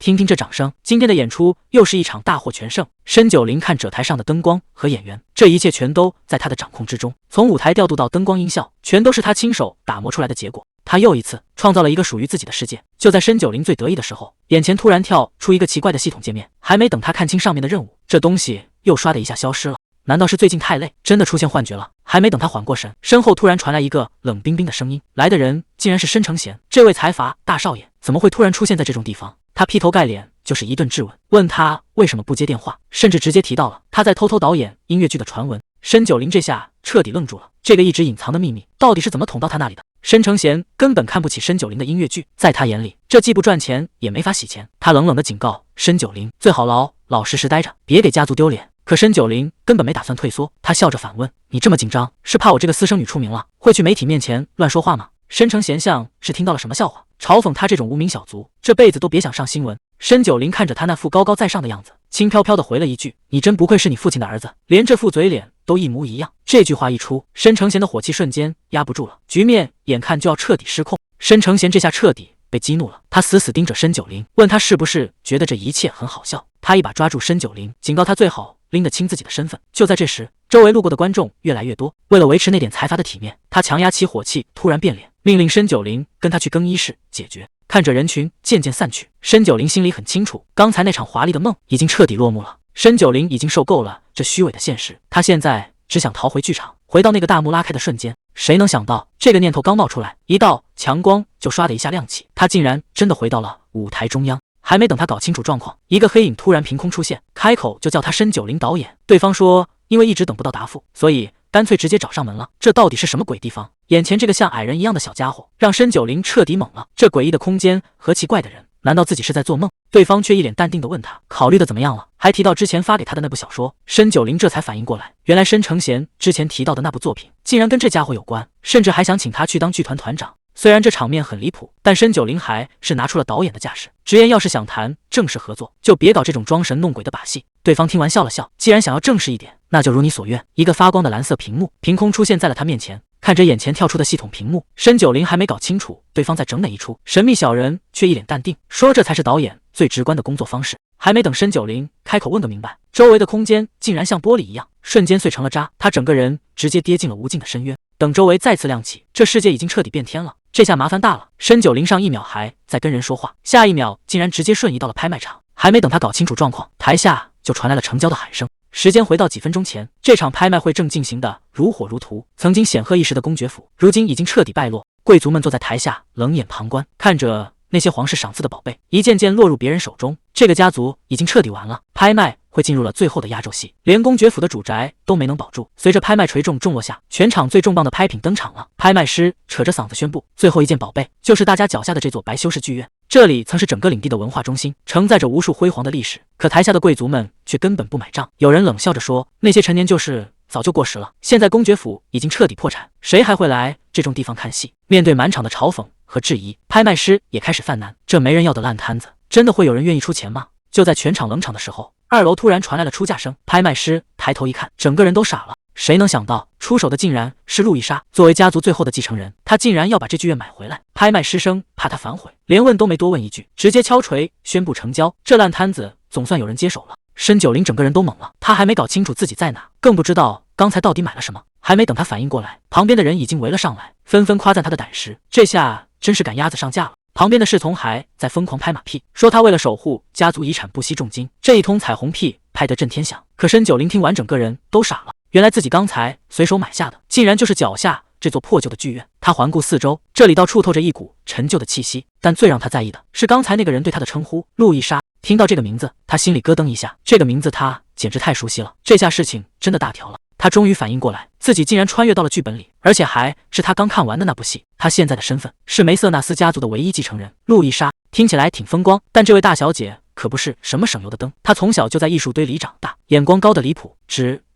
听听这掌声，今天的演出又是一场大获全胜。申九龄看者台上的灯光和演员，这一切全都在他的掌控之中，从舞台调度到灯光音效，全都是他亲手打磨出来的结果。他又一次创造了一个属于自己的世界。就在申九龄最得意的时候，眼前突然跳出一个奇怪的系统界面，还没等他看清上面的任务，这东西又唰的一下消失了。难道是最近太累，真的出现幻觉了？还没等他缓过神，身后突然传来一个冷冰冰的声音，来的人竟然是申成贤，这位财阀大少爷怎么会突然出现在这种地方？他劈头盖脸就是一顿质问，问他为什么不接电话，甚至直接提到了他在偷偷导演音乐剧的传闻。申九龄这下彻底愣住了，这个一直隐藏的秘密到底是怎么捅到他那里的？申成贤根本看不起申九龄的音乐剧，在他眼里，这既不赚钱也没法洗钱。他冷冷地警告申九龄，最好老老实实待着，别给家族丢脸。可申九龄根本没打算退缩，他笑着反问：“你这么紧张，是怕我这个私生女出名了，会去媒体面前乱说话吗？”申成贤像是听到了什么笑话，嘲讽他这种无名小卒，这辈子都别想上新闻。申九龄看着他那副高高在上的样子，轻飘飘地回了一句：“你真不愧是你父亲的儿子，连这副嘴脸都一模一样。”这句话一出，申成贤的火气瞬间压不住了，局面眼看就要彻底失控。申成贤这下彻底被激怒了，他死死盯着申九龄，问他是不是觉得这一切很好笑。他一把抓住申九龄，警告他最好拎得清自己的身份。就在这时，周围路过的观众越来越多，为了维持那点财阀的体面，他强压起火气，突然变脸，命令申九龄跟他去更衣室解决。看着人群渐渐散去，申九龄心里很清楚，刚才那场华丽的梦已经彻底落幕了。申九龄已经受够了这虚伪的现实，他现在只想逃回剧场，回到那个大幕拉开的瞬间。谁能想到，这个念头刚冒出来，一道强光就唰的一下亮起，他竟然真的回到了舞台中央。还没等他搞清楚状况，一个黑影突然凭空出现，开口就叫他申九龄导演。对方说，因为一直等不到答复，所以干脆直接找上门了。这到底是什么鬼地方？眼前这个像矮人一样的小家伙，让申九龄彻底懵了。这诡异的空间和奇怪的人，难道自己是在做梦？对方却一脸淡定地问他，考虑的怎么样了？还提到之前发给他的那部小说。申九龄这才反应过来，原来申成贤之前提到的那部作品，竟然跟这家伙有关，甚至还想请他去当剧团团长。虽然这场面很离谱，但申九龄还是拿出了导演的架势，直言要是想谈正式合作，就别搞这种装神弄鬼的把戏。对方听完笑了笑，既然想要正式一点，那就如你所愿。一个发光的蓝色屏幕凭空出现在了他面前，看着眼前跳出的系统屏幕，申九龄还没搞清楚对方在整哪一出，神秘小人却一脸淡定，说这才是导演最直观的工作方式。还没等申九龄开口问个明白，周围的空间竟然像玻璃一样瞬间碎成了渣，他整个人直接跌进了无尽的深渊。等周围再次亮起，这世界已经彻底变天了。这下麻烦大了，申九龄上一秒还在跟人说话，下一秒竟然直接瞬移到了拍卖场。还没等他搞清楚状况，台下就传来了成交的喊声。时间回到几分钟前，这场拍卖会正进行的如火如荼，曾经显赫一时的公爵府，如今已经彻底败落。贵族们坐在台下冷眼旁观，看着那些皇室赏赐的宝贝一件件落入别人手中，这个家族已经彻底完了。拍卖会进入了最后的压轴戏，连公爵府的主宅都没能保住。随着拍卖锤重落下，全场最重磅的拍品登场了。拍卖师扯着嗓子宣布，最后一件宝贝就是大家脚下的这座白修士剧院。这里曾是整个领地的文化中心，承载着无数辉煌的历史。可台下的贵族们却根本不买账，有人冷笑着说，那些陈年旧事早就过时了，现在公爵府已经彻底破产，谁还会来这种地方看戏？面对满场的嘲讽和质疑，拍卖师也开始犯难，这没人要的烂摊子，真的会有人愿意出钱吗？就在全场冷场的时候，二楼突然传来了出价声，拍卖师抬头一看，整个人都傻了。谁能想到出手的竟然是路易莎，作为家族最后的继承人，她竟然要把这剧院买回来。拍卖师生怕他反悔，连问都没多问一句，直接敲锤宣布成交。这烂摊子总算有人接手了。申九龄整个人都懵了，他还没搞清楚自己在哪，更不知道刚才到底买了什么。还没等他反应过来，旁边的人已经围了上来，纷纷夸赞他的胆识，这下真是赶鸭子上架了。旁边的侍从还在疯狂拍马屁，说他为了守护家族遗产不惜重金，这一通彩虹屁拍得震天响。可申九龄听完整个人都傻了，原来自己刚才随手买下的竟然就是脚下这座破旧的剧院。他环顾四周，这里倒触透着一股陈旧的气息，但最让他在意的是刚才那个人对他的称呼，路易莎。听到这个名字，他心里咯噔一下，这个名字他简直太熟悉了。这下事情真的大条了，他终于反应过来，自己竟然穿越到了剧本里，而且还是他刚看完的那部戏。他现在的身份是梅瑟纳斯家族的唯一继承人，路易莎。听起来挺风光，但这位大小姐可不是什么省油的灯。她从小就在艺术堆里长大，眼光高的离谱，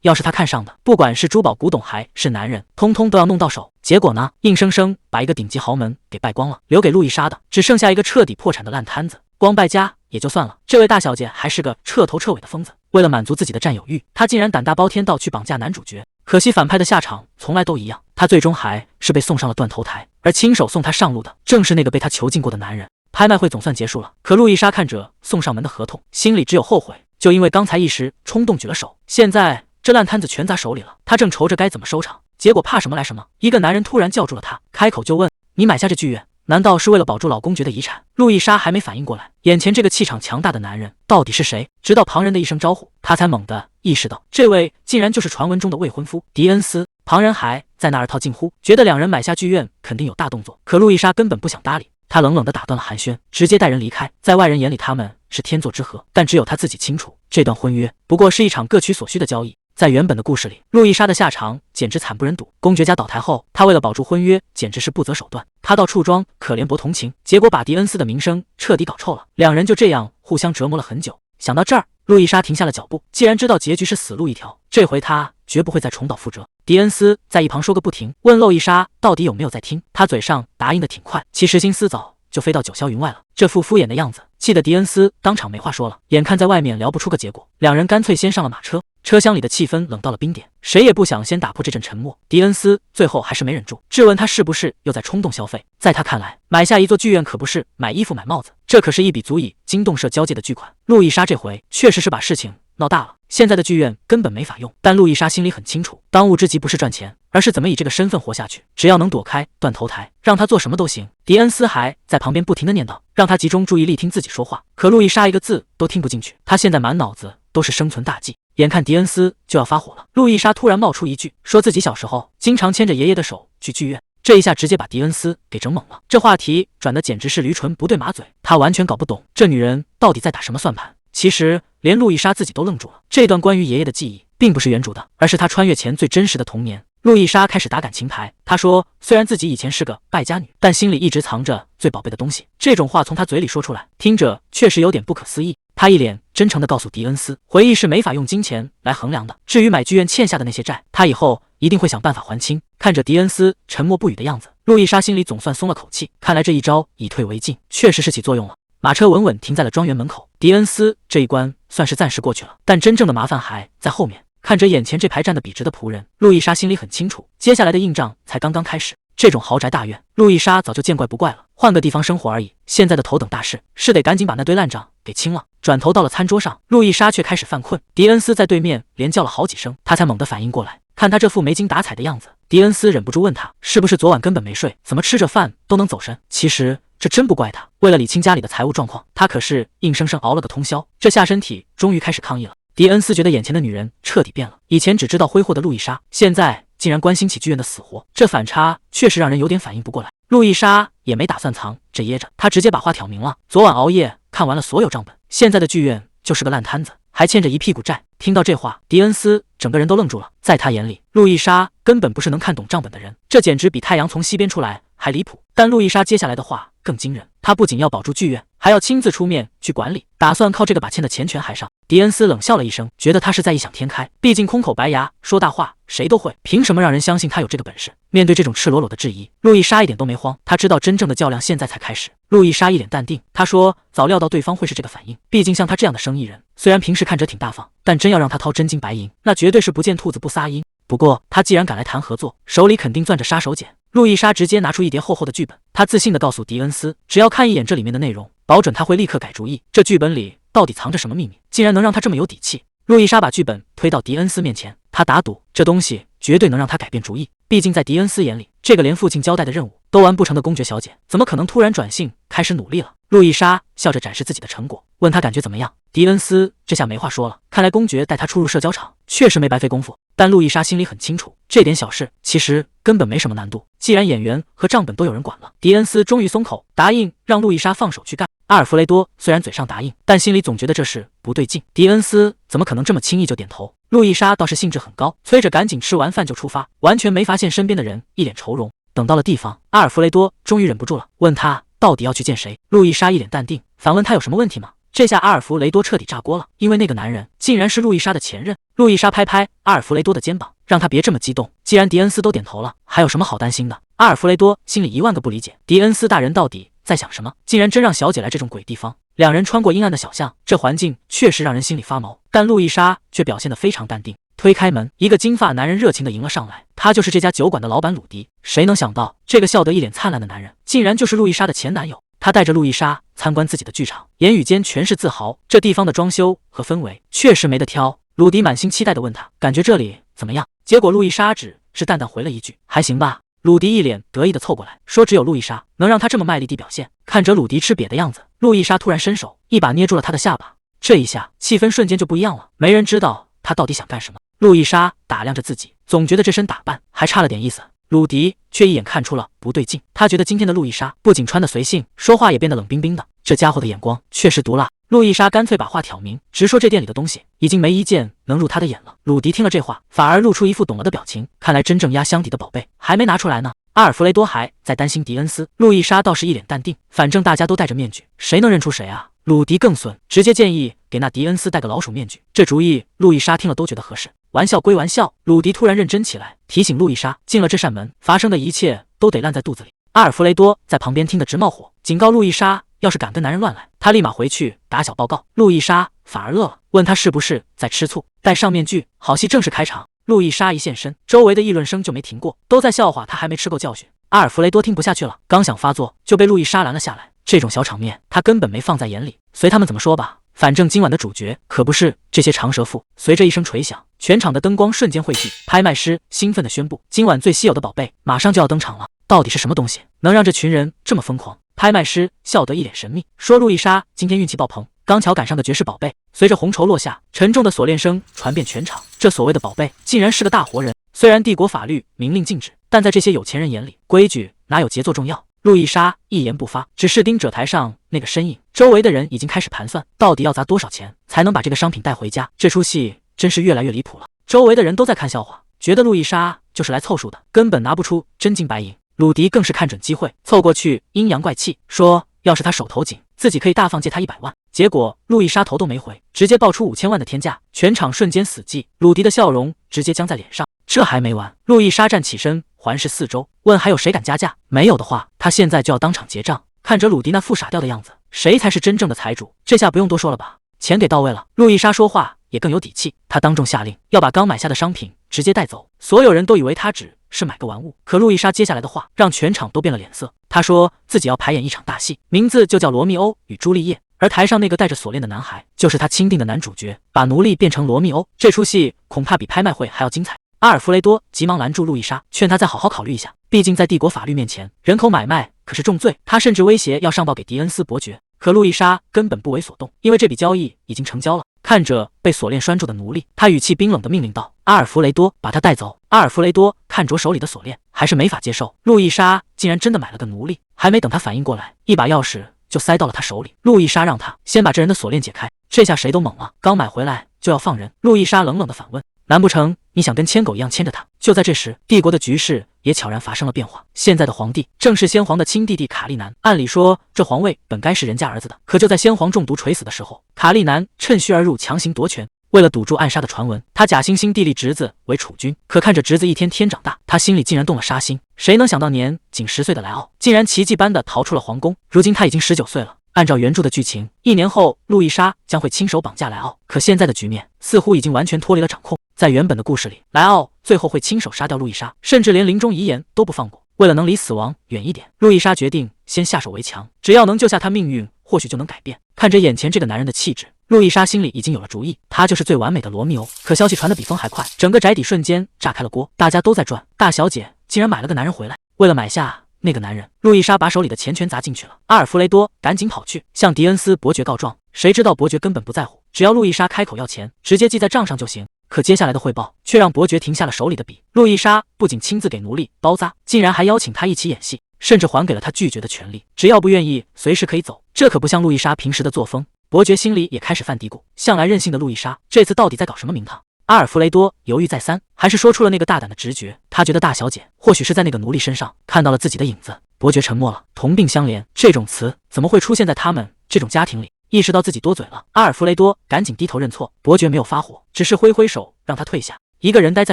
要是她看上的，不管是珠宝古董还是男人，通通都要弄到手。结果呢，硬生生把一个顶级豪门给败光了，留给路易莎的只剩下一个彻底破产的烂摊子。光败家也就算了，这位大小姐还是个彻头彻尾的疯子。为了满足自己的占有欲，她竟然胆大包天到去绑架男主角。可惜反派的下场从来都一样，他最终还是被送上了断头台，而亲手送他上路的正是那个被他囚禁过的男人。拍卖会总算结束了。可路易莎看着送上门的合同，心里只有后悔，就因为刚才一时冲动举了手，现在这烂摊子全砸手里了。他正愁着该怎么收场，结果怕什么来什么，一个男人突然叫住了他，开口就问：“你买下这剧院，难道是为了保住老公爵的遗产？”路易莎还没反应过来，眼前这个气场强大的男人到底是谁？直到旁人的一声招呼，他才猛地意识到，这位竟然就是传闻中的未婚夫迪恩斯。旁人还在那儿套近乎，觉得两人买下剧院肯定有大动作，可路易莎根本不想搭理。他冷冷地打断了寒暄，直接带人离开。在外人眼里，他们是天作之合，但只有他自己清楚，这段婚约不过是一场各取所需的交易。在原本的故事里，路易莎的下场简直惨不忍睹。公爵家倒台后，他为了保住婚约，简直是不择手段。他到处装可怜博同情，结果把迪恩斯的名声彻底搞臭了。两人就这样互相折磨了很久。想到这儿，路易莎停下了脚步。既然知道结局是死路一条，这回他绝不会再重蹈覆辙。迪恩斯在一旁说个不停，问路易莎到底有没有在听。他嘴上答应的挺快，其实心思早就飞到九霄云外了。这副敷衍的样子，气得迪恩斯当场没话说了。眼看在外面聊不出个结果，两人干脆先上了马车。车厢里的气氛冷到了冰点，谁也不想先打破这阵沉默。迪恩斯最后还是没忍住，质问他是不是又在冲动消费。在他看来，买下一座剧院可不是买衣服买帽子，这可是一笔足以惊动社交界的巨款。路易莎这回确实是把事情闹大了，现在的剧院根本没法用。但路易莎心里很清楚，当务之急不是赚钱，而是怎么以这个身份活下去。只要能躲开断头台，让他做什么都行。迪恩斯还在旁边不停的念叨，让他集中注意力听自己说话。可路易莎一个字都听不进去，他现在满脑子都是生存大计。眼看迪恩斯就要发火了，路易莎突然冒出一句，说自己小时候经常牵着爷爷的手去剧院。这一下直接把迪恩斯给整懵了，这话题转的简直是驴唇不对马嘴，他完全搞不懂这女人到底在打什么算盘。其实连路易莎自己都愣住了，这段关于爷爷的记忆并不是原主的，而是他穿越前最真实的童年。路易莎开始打感情牌，她说虽然自己以前是个败家女，但心里一直藏着最宝贝的东西。这种话从她嘴里说出来，听着确实有点不可思议。她一脸真诚地告诉迪恩斯，回忆是没法用金钱来衡量的，至于买剧院欠下的那些债，她以后一定会想办法还清。看着迪恩斯沉默不语的样子，路易莎心里总算松了口气，看来这一招以退为进确实是起作用了。马车稳稳停在了庄园门口，迪恩斯这一关算是暂时过去了，但真正的麻烦还在后面。看着眼前这排站得笔直的仆人，路易莎心里很清楚，接下来的硬仗才刚刚开始。这种豪宅大院，路易莎早就见怪不怪了，换个地方生活而已。现在的头等大事是得赶紧把那堆烂账给清了。转头到了餐桌上，路易莎却开始犯困。迪恩斯在对面连叫了好几声，他才猛地反应过来。看他这副没精打采的样子，迪恩斯忍不住问他，是不是昨晚根本没睡，怎么吃着饭都能走神？其实这真不怪他，为了理清家里的财务状况，他可是硬生生熬了个通宵，这下身体终于开始抗议了。迪恩斯觉得眼前的女人彻底变了，以前只知道挥霍的路易莎，现在竟然关心起剧院的死活，这反差确实让人有点反应不过来。路易莎也没打算藏着掖着，她直接把话挑明了，昨晚熬夜看完了所有账本，现在的剧院就是个烂摊子，还欠着一屁股债。听到这话，迪恩斯整个人都愣住了。在他眼里，路易莎根本不是能看懂账本的人，这简直比太阳从西边出来还离谱。但路易莎接下来的话更惊人，她不仅要保住剧院，还要亲自出面去管理，打算靠这个把欠的钱全还上。迪恩斯冷笑了一声，觉得他是在异想天开，毕竟空口白牙说大话谁都会，凭什么让人相信他有这个本事？面对这种赤裸裸的质疑，路易莎一点都没慌，她知道真正的较量现在才开始。路易莎一脸淡定，她说早料到对方会是这个反应，毕竟像他这样的生意人，虽然平时看着挺大方，但真要让他掏真金白银，那绝对是不见兔子不撒鹰。不过他既然敢来谈合作，手里肯定攥着杀手锏。路易莎直接拿出一叠厚厚的剧本，她自信地告诉迪恩斯，只要看一眼这里面的内容，保准他会立刻改主意。这剧本里到底藏着什么秘密，竟然能让他这么有底气？路易莎把剧本推到迪恩斯面前，她打赌这东西绝对能让他改变主意。毕竟在迪恩斯眼里，这个连父亲交代的任务都完不成的公爵小姐，怎么可能突然转性开始努力了？路易莎笑着展示自己的成果，问他感觉怎么样。迪恩斯这下没话说了，看来公爵带他出入社交场确实没白费功夫。但路易莎心里很清楚，这点小事其实根本没什么难度。既然演员和账本都有人管了，迪恩斯终于松口，答应让路易莎放手去干。阿尔弗雷多虽然嘴上答应，但心里总觉得这事不对劲。迪恩斯怎么可能这么轻易就点头？路易莎倒是兴致很高，催着赶紧吃完饭就出发，完全没发现身边的人一脸愁容。等到了地方，阿尔弗雷多终于忍不住了，问他到底要去见谁。路易莎一脸淡定，反问他有什么问题吗？这下阿尔弗雷多彻底炸锅了，因为那个男人竟然是路易莎的前任。路易莎拍拍阿尔弗雷多的肩膀，让他别这么激动，既然迪恩斯都点头了，还有什么好担心的？阿尔弗雷多心里1万个不理解，迪恩斯大人到底在想什么？竟然真让小姐来这种鬼地方。两人穿过阴暗的小巷，这环境确实让人心里发毛，但路易莎却表现得非常淡定。推开门，一个金发男人热情地迎了上来，他就是这家酒馆的老板鲁迪。谁能想到，这个笑得一脸灿烂的男人，竟然就是路易莎的前男友。他带着路易莎参观自己的剧场，言语间全是自豪。这地方的装修和氛围确实没得挑。鲁迪满心期待地问他，感觉这里怎么样？结果路易莎只是淡淡回了一句，还行吧。鲁迪一脸得意地凑过来，说只有路易莎能让他这么卖力地表现。看着鲁迪吃瘪的样子，路易莎突然伸手一把捏住了他的下巴，这一下气氛瞬间就不一样了，没人知道他到底想干什么。路易莎打量着自己，总觉得这身打扮还差了点意思。鲁迪却一眼看出了不对劲，他觉得今天的路易莎不仅穿得随性，说话也变得冷冰冰的，这家伙的眼光确实毒辣。路易莎干脆把话挑明，直说这店里的东西已经没一件能入他的眼了。鲁迪听了这话，反而露出一副懂了的表情，看来真正压箱底的宝贝还没拿出来呢。阿尔弗雷多还在担心迪恩斯，路易莎倒是一脸淡定，反正大家都戴着面具，谁能认出谁啊？鲁迪更损，直接建议给那迪恩斯戴个老鼠面具。这主意路易莎听了都觉得合适。玩笑归玩笑，鲁迪突然认真起来，提醒路易莎进了这扇门，发生的一切都得烂在肚子里。阿尔弗雷多在旁边听得直冒火，警告路易莎要是敢跟男人乱来，他立马回去打小报告。路易莎反而乐了，问他是不是在吃醋。戴上面具，好戏正式开场。路易莎一现身，周围的议论声就没停过，都在笑话他还没吃够教训。阿尔弗雷多听不下去了，刚想发作就被路易莎拦了下来。这种小场面他根本没放在眼里，随他们怎么说吧，反正今晚的主角可不是这些长舌妇。随着一声锤响，全场的灯光瞬间汇聚，拍卖师兴奋地宣布，今晚最稀有的宝贝马上就要登场了。到底是什么东西能让这群人这么疯狂？拍卖师笑得一脸神秘，说路易莎今天运气爆棚，刚巧赶上个绝世宝贝。随着红绸落下，沉重的锁链声传遍全场，这所谓的宝贝竟然是个大活人。虽然帝国法律明令禁止，但在这些有钱人眼里，规矩哪有杰作重要？路易莎一言不发，只是盯着台上那个身影。周围的人已经开始盘算，到底要砸多少钱才能把这个商品带回家。这出戏真是越来越离谱了。周围的人都在看笑话，觉得路易莎就是来凑数的，根本拿不出真金白银。鲁迪更是看准机会，凑过去阴阳怪气说，要是他手头紧，自己可以大方借他100万。结果路易莎头都没回，直接报出5000万的天价，全场瞬间死寂。鲁迪的笑容直接僵在脸上。这还没完，路易莎站起身环视四周，问还有谁敢加价，没有的话他现在就要当场结账。看着鲁迪那副傻掉的样子，谁才是真正的财主？这下不用多说了吧，钱给到位了。路易莎说话也更有底气，他当众下令要把刚买下的商品直接带走。所有人都以为他只是买个玩物，可路易莎接下来的话让全场都变了脸色。他说自己要排演一场大戏，名字就叫《罗密欧与朱丽叶》，而台上那个戴着锁链的男孩就是他钦定的男主角，把奴隶变成罗密欧。这出戏恐怕比拍卖会还要精彩。阿尔弗雷多急忙拦住路易莎，劝他再好好考虑一下，毕竟在帝国法律面前，人口买卖可是重罪。他甚至威胁要上报给迪恩斯伯爵，可路易莎根本不为所动，因为这笔交易已经成交了。看着被锁链拴住的奴隶，他语气冰冷地命令道：“阿尔弗雷多，把他带走。”阿尔弗雷多看着手里的锁链，还是没法接受，路易莎竟然真的买了个奴隶。还没等他反应过来，一把钥匙就塞到了他手里。路易莎让他先把这人的锁链解开，这下谁都懵了。刚买回来就要放人，路易莎冷冷地反问：“难不成你想跟牵狗一样牵着他？”就在这时，帝国的局势也悄然发生了变化。现在的皇帝正是先皇的亲弟弟卡利南。按理说，这皇位本该是人家儿子的，可就在先皇中毒垂死的时候，卡利南趁虚而入，强行夺权。为了堵住暗杀的传闻，他假惺惺地立侄子为储君。可看着侄子一天天长大，他心里竟然动了杀心。谁能想到年仅10岁的莱奥，竟然奇迹般的逃出了皇宫。如今他已经19岁了。按照原著的剧情，1年后路易莎将会亲手绑架莱奥，可现在的局面似乎已经完全脱离了掌控。在原本的故事里，莱奥最后会亲手杀掉路易莎，甚至连临终遗言都不放过。为了能离死亡远一点，路易莎决定先下手为强，只要能救下他命运，或许就能改变。看着眼前这个男人的气质，路易莎心里已经有了主意，他就是最完美的罗密欧。可消息传得比风还快，整个宅邸瞬间炸开了锅，大家都在转，大小姐竟然买了个男人回来。为了买下那个男人，路易莎把手里的钱全砸进去了。阿尔弗雷多赶紧跑去向迪恩斯伯爵告状，谁知道伯爵根本不在乎，只要路易莎开口要钱，直接记在账上就行。可接下来的汇报却让伯爵停下了手里的笔。路易莎不仅亲自给奴隶包扎，竟然还邀请他一起演戏，甚至还给了他拒绝的权利，只要不愿意随时可以走。这可不像路易莎平时的作风。伯爵心里也开始犯嘀咕，向来任性的路易莎这次到底在搞什么名堂？阿尔弗雷多犹豫再三，还是说出了那个大胆的直觉。他觉得大小姐或许是在那个奴隶身上看到了自己的影子。伯爵沉默了。同病相怜这种词怎么会出现在他们这种家庭里？意识到自己多嘴了，阿尔弗雷多赶紧低头认错。伯爵没有发火，只是挥挥手让他退下。一个人待在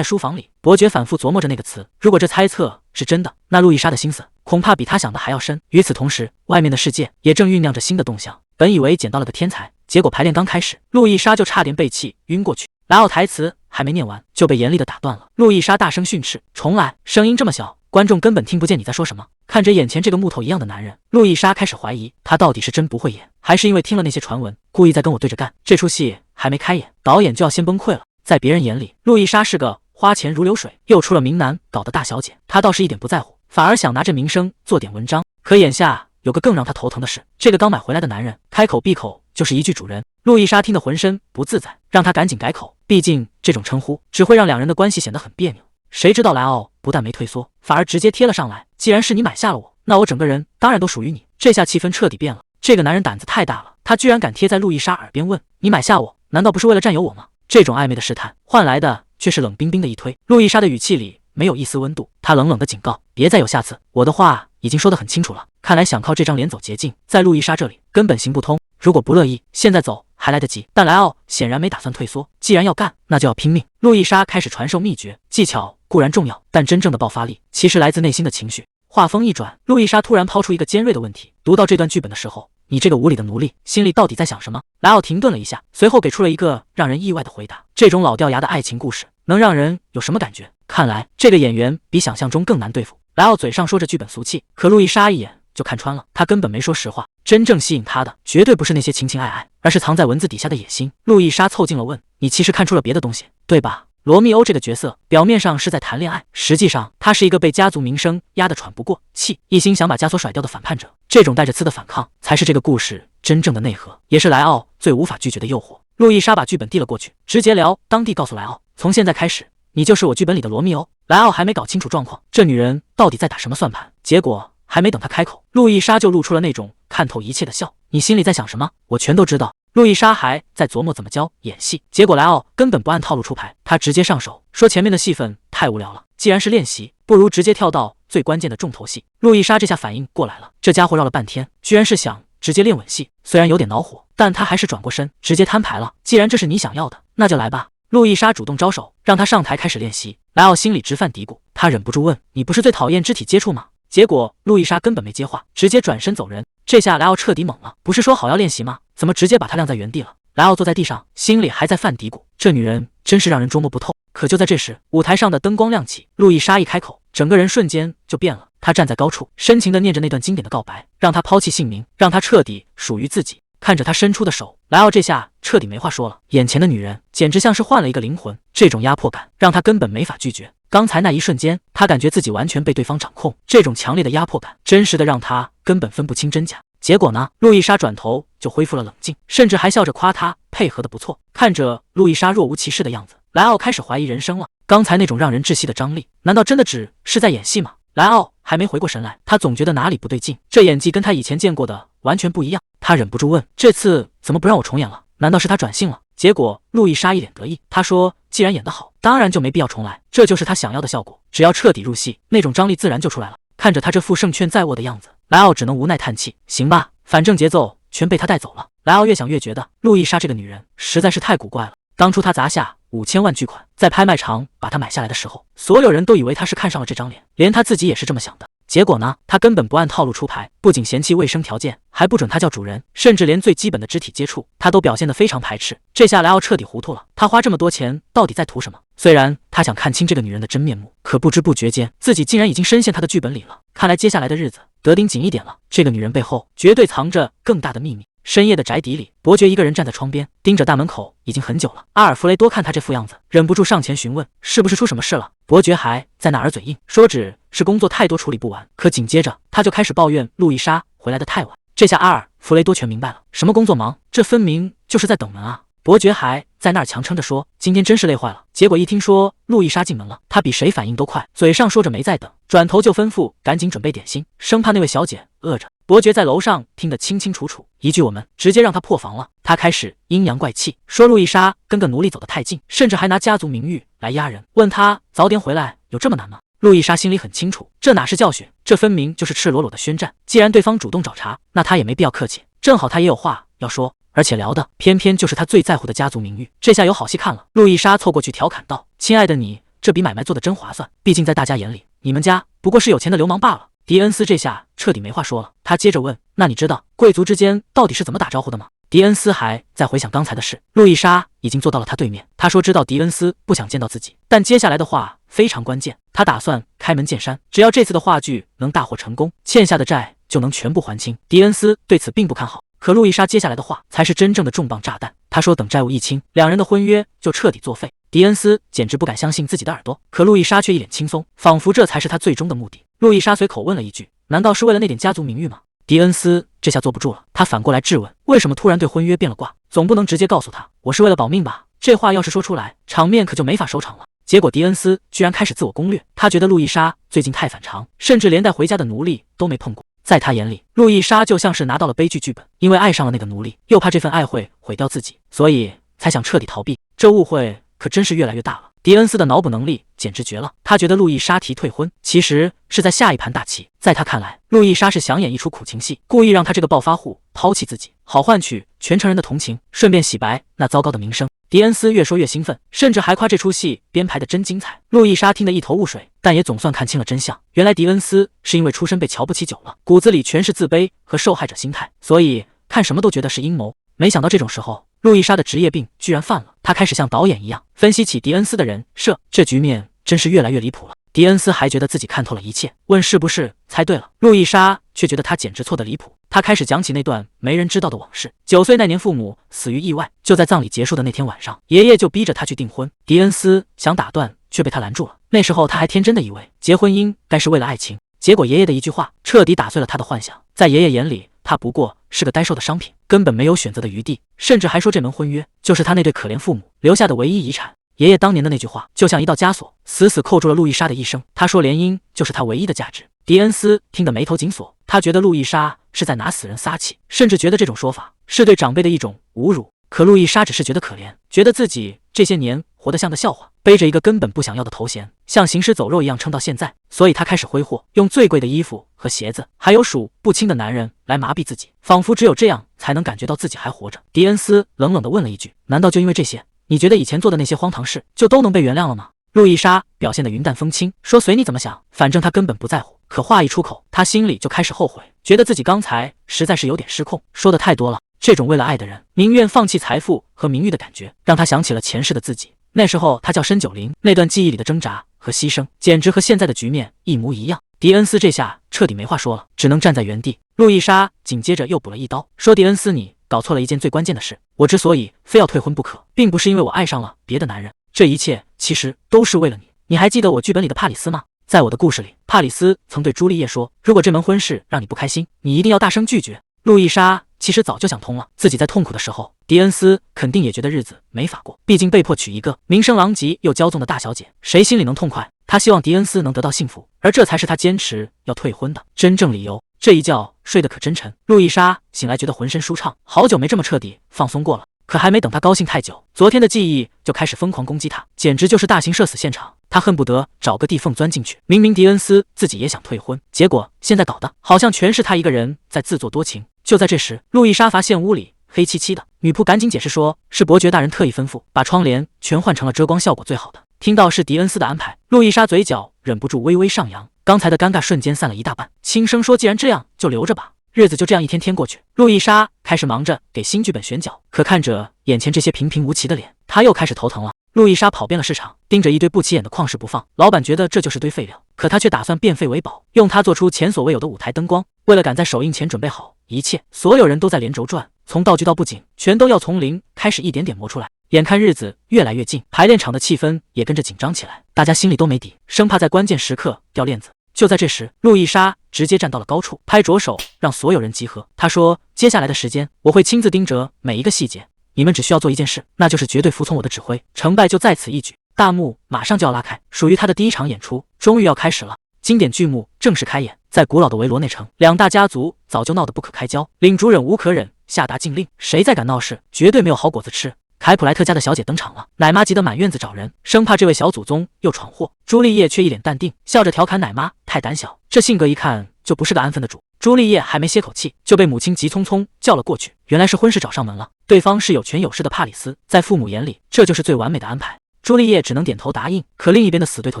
书房里，伯爵反复琢磨着那个词。如果这猜测是真的，那路易莎的心思恐怕比他想的还要深。与此同时，外面的世界也正酝酿着新的动向。本以为捡到了个天才，结果排练刚开始，路易莎就差点被气晕过去。莱奥台词还没念完就被严厉的打断了。路易莎大声训斥：“重来！”声音这么小，观众根本听不见你在说什么。看着眼前这个木头一样的男人，路易莎开始怀疑他到底是真不会演，还是因为听了那些传闻，故意在跟我对着干。这出戏还没开演，导演就要先崩溃了。在别人眼里，路易莎是个花钱如流水又出了名难搞的大小姐，她倒是一点不在乎，反而想拿这名声做点文章。可眼下有个更让她头疼的事，这个刚买回来的男人开口闭口就是一句主人。路易莎听得浑身不自在，让她赶紧改口，毕竟这种称呼只会让两人的关系显得很别扭。谁知道莱奥不但没退缩，反而直接贴了上来，既然是你买下了我，那我整个人当然都属于你。这下气氛彻底变了，这个男人胆子太大了，他居然敢贴在路易莎耳边问，你买下我难道不是为了占有我吗？这种暧昧的试探换来的却是冷冰冰的一推。路易莎的语气里没有一丝温度，她冷冷的警告，别再有下次，我的话已经说得很清楚了。看来想靠这张脸走捷径，在路易莎这里根本行不通，如果不乐意现在走还来得及。但莱奥显然没打算退缩，既然要干，那就要拼命。路易莎开始传授秘诀，技巧固然重要，但真正的爆发力其实来自内心的情绪。话锋一转，路易莎突然抛出一个尖锐的问题，读到这段剧本的时候，你这个无理的奴隶心里到底在想什么？莱奥停顿了一下，随后给出了一个让人意外的回答，这种老掉牙的爱情故事能让人有什么感觉？看来这个演员比想象中更难对付。莱奥嘴上说着剧本俗气，可路易莎一眼就看穿了，他根本没说实话。真正吸引他的绝对不是那些情情爱爱，而是藏在文字底下的野心。路易莎凑近了问，你其实看出了别的东西，对吧？罗密欧这个角色表面上是在谈恋爱，实际上他是一个被家族名声压得喘不过气，一心想把枷锁甩掉的反叛者。这种带着刺的反抗才是这个故事真正的内核，也是莱奥最无法拒绝的诱惑。路易莎把剧本递了过去，直截了当地告诉莱奥，从现在开始你就是我剧本里的罗密欧。莱奥还没搞清楚状况，这女人到底在打什么算盘，结果还没等他开口，路易莎就露出了那种看透一切的笑，你心里在想什么我全都知道。路易莎还在琢磨怎么教演戏，结果莱奥根本不按套路出牌，他直接上手说前面的戏份太无聊了，既然是练习，不如直接跳到最关键的重头戏。路易莎这下反应过来了，这家伙绕了半天居然是想直接练吻戏，虽然有点恼火，但他还是转过身直接摊牌了，既然这是你想要的，那就来吧。路易莎主动招手让他上台开始练习，莱奥心里直犯嘀咕，他忍不住问，你不是最讨厌肢体接触吗？结果路易莎根本没接话，直接转身走人。这下莱奥彻底懵了，不是说好要练习吗？怎么直接把他晾在原地了？莱奥坐在地上，心里还在犯嘀咕，这女人真是让人捉摸不透。可就在这时，舞台上的灯光亮起，路易莎一开口，整个人瞬间就变了。她站在高处，深情地念着那段经典的告白，让他抛弃姓名，让他彻底属于自己。看着他伸出的手，莱奥这下彻底没话说了，眼前的女人简直像是换了一个灵魂，这种压迫感让他根本没法拒绝。刚才那一瞬间，他感觉自己完全被对方掌控，这种强烈的压迫感真实的让他根本分不清真假。结果呢，路易莎转头就恢复了冷静，甚至还笑着夸他配合的不错。看着路易莎若无其事的样子，莱奥开始怀疑人生了，刚才那种让人窒息的张力，难道真的只是在演戏吗？莱奥还没回过神来，他总觉得哪里不对劲，这演技跟他以前见过的完全不一样。他忍不住问，这次怎么不让我重演了？难道是他转性了？结果路易莎一脸得意，他说既然演得好，当然就没必要重来，这就是他想要的效果，只要彻底入戏，那种张力自然就出来了。看着他这副胜券在握的样子，莱奥只能无奈叹气，行吧，反正节奏全被他带走了。莱奥越想越觉得路易莎这个女人实在是太古怪了。当初他砸下5000万巨款在拍卖场把她买下来的时候，所有人都以为他是看上了这张脸，连他自己也是这么想的。结果呢，他根本不按套路出牌，不仅嫌弃卫生条件，还不准他叫主人，甚至连最基本的肢体接触他都表现得非常排斥。这下莱奥彻底糊涂了，他花这么多钱到底在图什么？虽然他想看清这个女人的真面目，可不知不觉间自己竟然已经深陷她的剧本里了。看来接下来的日子得盯紧一点了，这个女人背后绝对藏着更大的秘密。深夜的宅邸里，伯爵一个人站在窗边，盯着大门口已经很久了。阿尔弗雷多看他这副样子，忍不住上前询问，是不是出什么事了？伯爵还在那儿嘴硬，说只是工作太多处理不完。可紧接着他就开始抱怨路易莎回来的太晚。这下阿尔弗雷多全明白了，什么工作忙，这分明就是在等门啊。伯爵还在那儿强撑着说，今天真是累坏了。结果一听说路易莎进门了，他比谁反应都快，嘴上说着没在等，转头就吩咐赶紧准备点心，生怕那位小姐饿着。伯爵在楼上听得清清楚楚，一句我们直接让他破防了。他开始阴阳怪气，说路易莎跟个奴隶走得太近，甚至还拿家族名誉来压人，问他早点回来有这么难吗？路易莎心里很清楚，这哪是教训，这分明就是赤裸裸的宣战。既然对方主动找茬，那他也没必要客气，正好他也有话要说，而且聊的偏偏就是他最在乎的家族名誉。这下有好戏看了。路易莎凑过去调侃道，亲爱的你这笔买卖做得真划算，毕竟在大家眼里，你们家不过是有钱的流氓罢了。迪恩斯这下彻底没话说了，他接着问，那你知道贵族之间到底是怎么打招呼的吗？迪恩斯还在回想刚才的事，路易莎已经坐到了他对面，他说知道迪恩斯不想见到自己，但接下来的话非常关键。他打算开门见山，只要这次的话剧能大获成功，欠下的债就能全部还清。迪恩斯对此并不看好，可路易莎接下来的话才是真正的重磅炸弹。他说等债务一清，两人的婚约就彻底作废。迪恩斯简直不敢相信自己的耳朵，可路易莎却一脸轻松，仿佛这才是他最终的目的。路易莎随口问了一句：“难道是为了那点家族名誉吗？”迪恩斯这下坐不住了，他反过来质问：“为什么突然对婚约变了卦？总不能直接告诉他我是为了保命吧？”这话要是说出来，场面可就没法收场了。结果迪恩斯居然开始自我攻略，他觉得路易莎最近太反常，甚至连带回家的奴隶都没碰过。在他眼里，路易莎就像是拿到了悲剧剧本，因为爱上了那个奴隶，又怕这份爱会毁掉自己，所以才想彻底逃避。这误会可真是越来越大了。迪恩斯的脑补能力简直绝了，他觉得路易莎提退婚其实是在下一盘大棋。在他看来，路易莎是想演一出苦情戏，故意让他这个暴发户抛弃自己，好换取全城人的同情，顺便洗白那糟糕的名声。迪恩斯越说越兴奋，甚至还夸这出戏编排的真精彩。路易莎听得一头雾水，但也总算看清了真相。原来迪恩斯是因为出身被瞧不起久了，骨子里全是自卑和受害者心态，所以看什么都觉得是阴谋。没想到这种时候，路易莎的职业病居然犯了，他开始像导演一样分析起迪恩斯的人设，这局面真是越来越离谱了。迪恩斯还觉得自己看透了一切，问是不是猜对了，路易莎却觉得他简直错得离谱。他开始讲起那段没人知道的往事。9岁那年，父母死于意外，就在葬礼结束的那天晚上，爷爷就逼着他去订婚。迪恩斯想打断，却被他拦住了。那时候他还天真的以为结婚应该是为了爱情，结果爷爷的一句话彻底打碎了他的幻想。在爷爷眼里，他不过是个呆售的商品，根本没有选择的余地，甚至还说这门婚约就是他那对可怜父母留下的唯一遗产。爷爷当年的那句话就像一道枷锁，死死扣住了路易莎的一生。他说联姻就是他唯一的价值。迪恩斯听得眉头紧锁，他觉得路易莎是在拿死人撒气，甚至觉得这种说法是对长辈的一种侮辱。可路易莎只是觉得可怜，觉得自己这些年活得像个笑话，背着一个根本不想要的头衔，像行尸走肉一样撑到现在。所以他开始挥霍，用最贵的衣服和鞋子，还有数不清的男人来麻痹自己，仿佛只有这样才能感觉到自己还活着。迪恩斯冷冷地问了一句：“难道就因为这些，你觉得以前做的那些荒唐事就都能被原谅了吗？”路易莎表现得云淡风轻，说随你怎么想，反正他根本不在乎。可话一出口，他心里就开始后悔，觉得自己刚才实在是有点失控，说的太多了。这种为了爱的人宁愿放弃财富和名誉的感觉，让他想起了前世的自己。那时候他叫申九龄，那段记忆里的挣扎和牺牲，简直和现在的局面一模一样。迪恩斯这下彻底没话说了，只能站在原地。路易莎紧接着又补了一刀，说迪恩斯，你搞错了一件最关键的事。我之所以非要退婚不可，并不是因为我爱上了别的男人，这一切其实都是为了你。你还记得我剧本里的帕里斯吗？在我的故事里，帕里斯曾对朱丽叶说，如果这门婚事让你不开心，你一定要大声拒绝。路易莎其实早就想通了，自己在痛苦的时候，迪恩斯肯定也觉得日子没法过，毕竟被迫娶一个名声狼藉又骄纵的大小姐，谁心里能痛快？他希望迪恩斯能得到幸福，而这才是他坚持要退婚的真正理由。这一觉睡得可真沉，路易莎醒来觉得浑身舒畅，好久没这么彻底放松过了。可还没等他高兴太久，昨天的记忆就开始疯狂攻击他，简直就是大型社死现场。他恨不得找个地缝钻进去。明明迪恩斯自己也想退婚，结果现在搞的好像全是他一个人在自作多情。就在这时，路易莎发现屋里黑漆漆的，女仆赶紧解释说，是伯爵大人特意吩咐，把窗帘全换成了遮光效果最好的。听到是迪恩斯的安排，路易莎嘴角忍不住微微上扬，刚才的尴尬瞬间散了一大半，轻声说，既然这样就留着吧。日子就这样一天天过去，路易莎开始忙着给新剧本选角，可看着眼前这些平平无奇的脸，她又开始头疼了。路易莎跑遍了市场，盯着一堆不起眼的旷世不放，老板觉得这就是堆废料，可他却打算变废为宝，用它做出前所未有的舞台灯光。为了赶在首映前准备好一切，所有人都在连轴转，从道具到布景，全都要从零开始一点点磨出来。眼看日子越来越近，排练场的气氛也跟着紧张起来，大家心里都没底，生怕在关键时刻掉链子。就在这时，路易莎直接站到了高处，拍着手让所有人集合。她说，接下来的时间我会亲自盯着每一个细节，你们只需要做一件事，那就是绝对服从我的指挥，成败就在此一举。大幕马上就要拉开，属于他的第一场演出终于要开始了。经典剧目正式开演。在古老的维罗内城，两大家族早就闹得不可开交，领主忍无可忍，下达禁令，谁再敢闹事，绝对没有好果子吃。凯普莱特家的小姐登场了，奶妈急得满院子找人，生怕这位小祖宗又闯祸。朱丽叶却一脸淡定，笑着调侃奶妈太胆小，这性格一看就不是个安分的主。朱丽叶还没歇口气，就被母亲急匆匆叫了过去。原来是婚事找上门了，对方是有权有势的帕里斯，在父母眼里这就是最完美的安排。朱丽叶只能点头答应。可另一边的死对头